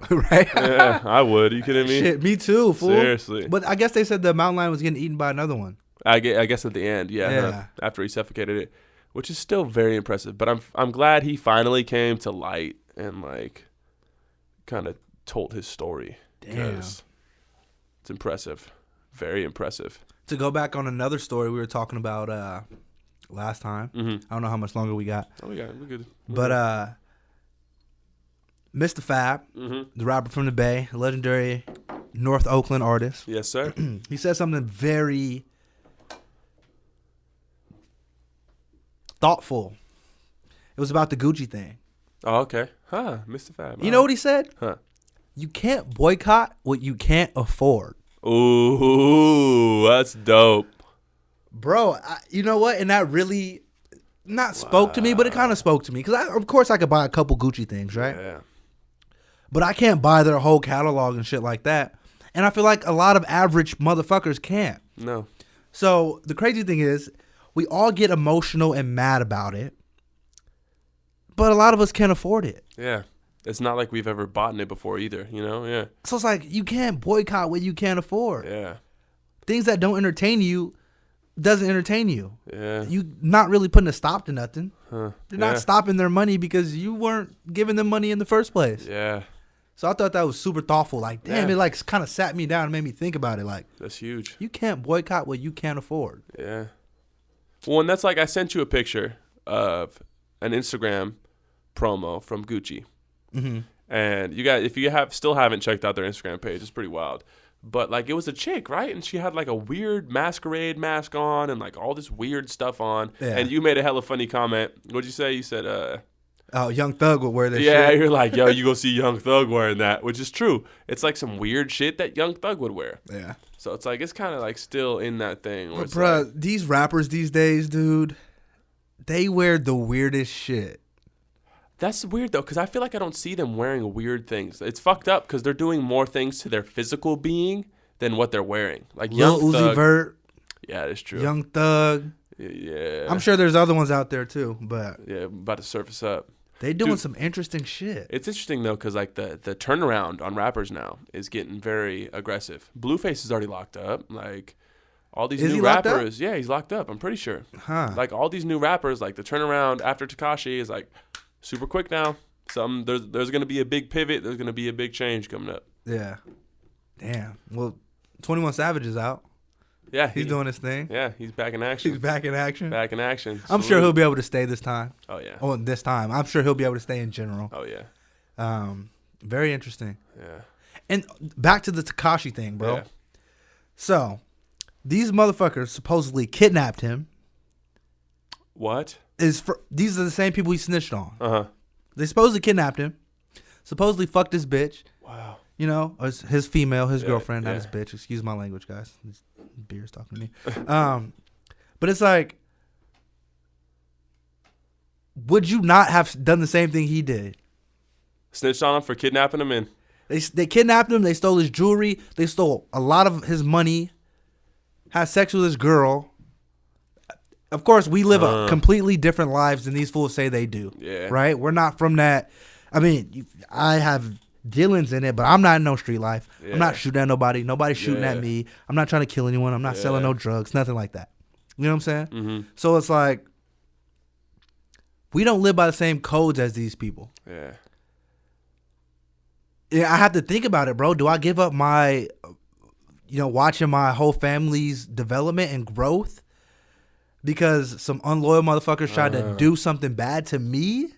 Right? Yeah, I would. Are you kidding me? Shit, me too, fool. Seriously. But I guess they said the mountain lion was getting eaten by another one. I guess at the end, Yeah. after he suffocated it, which is still very impressive. But I'm glad he finally came to light and like kind of told his story. Damn. It's impressive. Very impressive. To go back on another story we were talking about last time. Mm-hmm. I don't know how much longer we got. Oh, yeah, we're good. But Mr. Fab, the rapper from the Bay, legendary North Oakland artist. Yes, sir. He said something very thoughtful. It was about the Gucci thing. Oh, okay. Huh, Mr. Fab. You know what he said? Huh. You can't boycott what you can't afford. Ooh, that's dope. Bro, you know what? And that really not spoke to me, but it kind of spoke to me. Because, of course, I could buy a couple Gucci things, right? Yeah. But I can't buy their whole catalog and shit like that. And I feel like a lot of average motherfuckers can't. No. So the crazy thing is, we all get emotional and mad about it. But a lot of us can't afford it. Yeah. It's not like we've ever bought it before either, you know? Yeah. So it's like, you can't boycott what you can't afford. Yeah. Things that don't entertain you doesn't entertain you. Yeah. You not really putting a stop to nothing. Huh. They're not stopping their money because you weren't giving them money in the first place. Yeah. So I thought that was super thoughtful. Like, damn, Yeah. it like kind of sat me down and made me think about it. Like, That's huge. you can't boycott what you can't afford. Yeah. Well, and that's like I sent you a picture of an Instagram promo from Gucci. Mm-hmm. And you guys, if you still haven't checked out their Instagram page, it's pretty wild. But like it was a chick, right? And she had like a weird masquerade mask on and like all this weird stuff on. Yeah. And you made a hella funny comment. What'd you say? You said, Oh, Young Thug would wear this yeah, shit. you're like, yo, you go see Young Thug wearing that, which is true. It's like some weird shit that Young Thug would wear. Yeah. So it's like, it's kind of like still in that thing. Where But it's bruh, like, these rappers these days, dude, they wear the weirdest shit. that's weird though, because I feel like I don't see them wearing weird things. It's fucked up because they're doing more things to their physical being than what they're wearing. Like Lil Young Uzi Thug. Vert, Yeah, that's true. Young Thug. Yeah. I'm sure there's other ones out there too, but Yeah, about to surface up. they doing Dude. some interesting shit. It's interesting though, because like the turnaround on rappers now is getting very aggressive. Blueface is already locked up. Like all these Is new he locked up? rappers, yeah, he's locked up. I'm pretty sure. Huh. Like all these new rappers, like the turnaround after Tekashi is like super quick now. There's gonna be a big pivot. There's gonna be a big change coming up. Yeah. Damn. Well, 21 Savage is out. Yeah, He's doing his thing. Yeah, he's back in action. He's back in action. Back in action. I'm sure he'll be able to stay this time. Oh yeah. Oh, this time. I'm sure he'll be able to stay in general. Oh yeah. Very interesting. Yeah. And back to the Tekashi thing, bro. Yeah. So, these motherfuckers supposedly kidnapped him. What? These are the same people he snitched on. Uh-huh. They supposedly kidnapped him. Supposedly fucked his bitch. Wow. You know, or his female, his girlfriend, not yeah. his bitch. Excuse my language, guys. This beer's talking to me. But it's like, would you not have done the same thing he did? Snitched on him for kidnapping him in. They kidnapped him. They stole his jewelry. They stole a lot of his money. Had sex with his girl. Of course, we live a completely different lives than these fools say they do. Yeah. Right? We're not from that. I mean, I have dealings in it, but I'm not in no street life. Yeah. I'm not shooting at nobody. Nobody's shooting Yeah. at me. I'm not trying to kill anyone. I'm not selling no drugs. Nothing like that. You know what I'm saying? Mm-hmm. So it's like, we don't live by the same codes as these people. Yeah. Yeah, I have to think about it, bro. Do I give up my watching my whole family's development and growth because some unloyal motherfuckers tried to do something bad to me.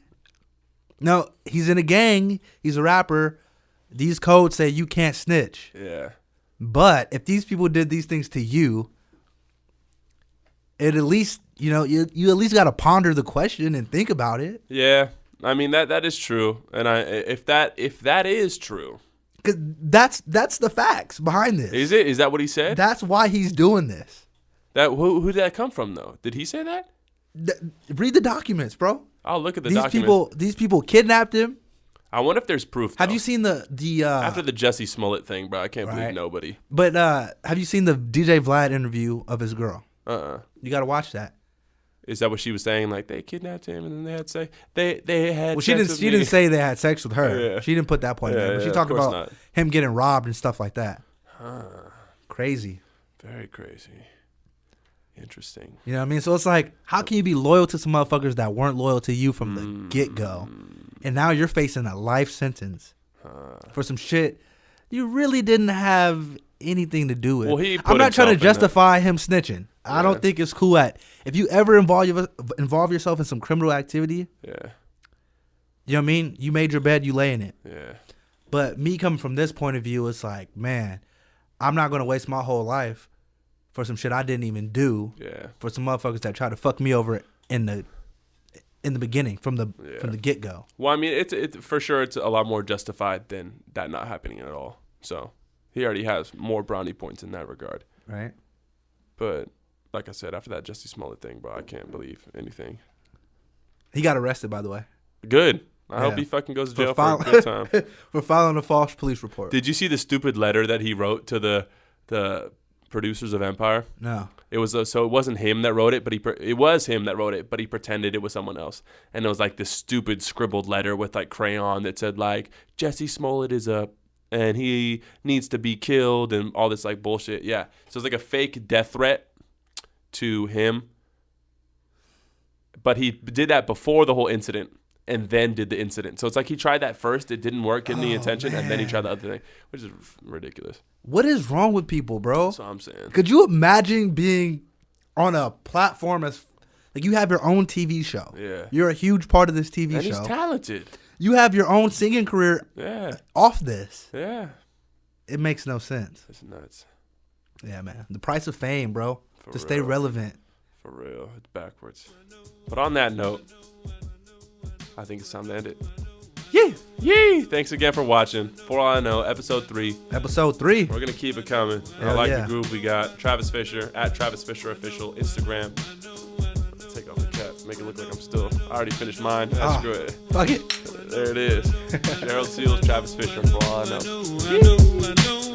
No, he's in a gang. He's a rapper. These codes say you can't snitch. Yeah. But if these people did these things to you, it at least, you at least got to ponder the question and think about it. Yeah. I mean, that is true. And if that is true. Because that's the facts behind this. Is it? Is that what he said? That's why he's doing this. Who did that come from, though? Did he say that? Read the documents, bro. I'll look at the documents. These people kidnapped him. I wonder if there's proof, though. Have you seen the after the Jussie Smollett thing, bro? I can't believe nobody. But have you seen the DJ Vlad interview of his girl? You got to watch that. Is that what she was saying? Like, they kidnapped him and then they had sex. They had. Well, sex she didn't say they had sex with her. Yeah. She didn't put that point in there. But she talked about him getting robbed and stuff like that. Crazy. Very crazy. Interesting. You know what I mean? So it's like, how can you be loyal to some motherfuckers that weren't loyal to you from the get-go? And now you're facing a life sentence for some shit you really didn't have anything to do with. Well, I'm not trying to justify him snitching. I don't think it's cool if you ever involve yourself in some criminal activity. Yeah. You know what I mean? You made your bed, you lay in it. Yeah. But me coming from this point of view, it's like, man, I'm not going to waste my whole life for some shit I didn't even do. Yeah. For some motherfuckers that try to fuck me over in the beginning from the get go. Well, I mean, it's for sure it's a lot more justified than that not happening at all. So he already has more brownie points in that regard. Right. But like I said, after that Jussie Smollett thing, bro, I can't believe anything. He got arrested, by the way. Good. I hope he fucking goes to jail for a good time. For filing a false police report. Did you see the stupid letter that he wrote to the producers of Empire? No. It was so it wasn't him that wrote it, but it was him that wrote it, but he pretended it was someone else. And it was like this stupid scribbled letter with like crayon that said like Jussie Smollett is up and he needs to be killed and all this like bullshit. Yeah. So it's like a fake death threat to him. But he did that before the whole incident and then did the incident. So it's like he tried that first, it didn't work, getting the attention, and then he tried the other thing, which is ridiculous. What is wrong with people, bro? That's what I'm saying. Could you imagine being on a platform like you have your own TV show? Yeah. You're a huge part of this TV show. And he's talented. You have your own singing career off this. Yeah. It makes no sense. It's nuts. Yeah, man. The price of fame, bro. For to stay relevant. For real. It's backwards. But on that note, I think it's time to end it. Yeah. Yay! Thanks again for watching. For All I Know, episode 3. Episode 3. We're going to keep it coming. I like the group we got. Travis Fisher, at Travis Fisher Official, Instagram. Take off the cap. Make it look like I already finished mine. Screw it. Fuck it. There it is. Gerald Seals, Travis Fisher, For All I Know.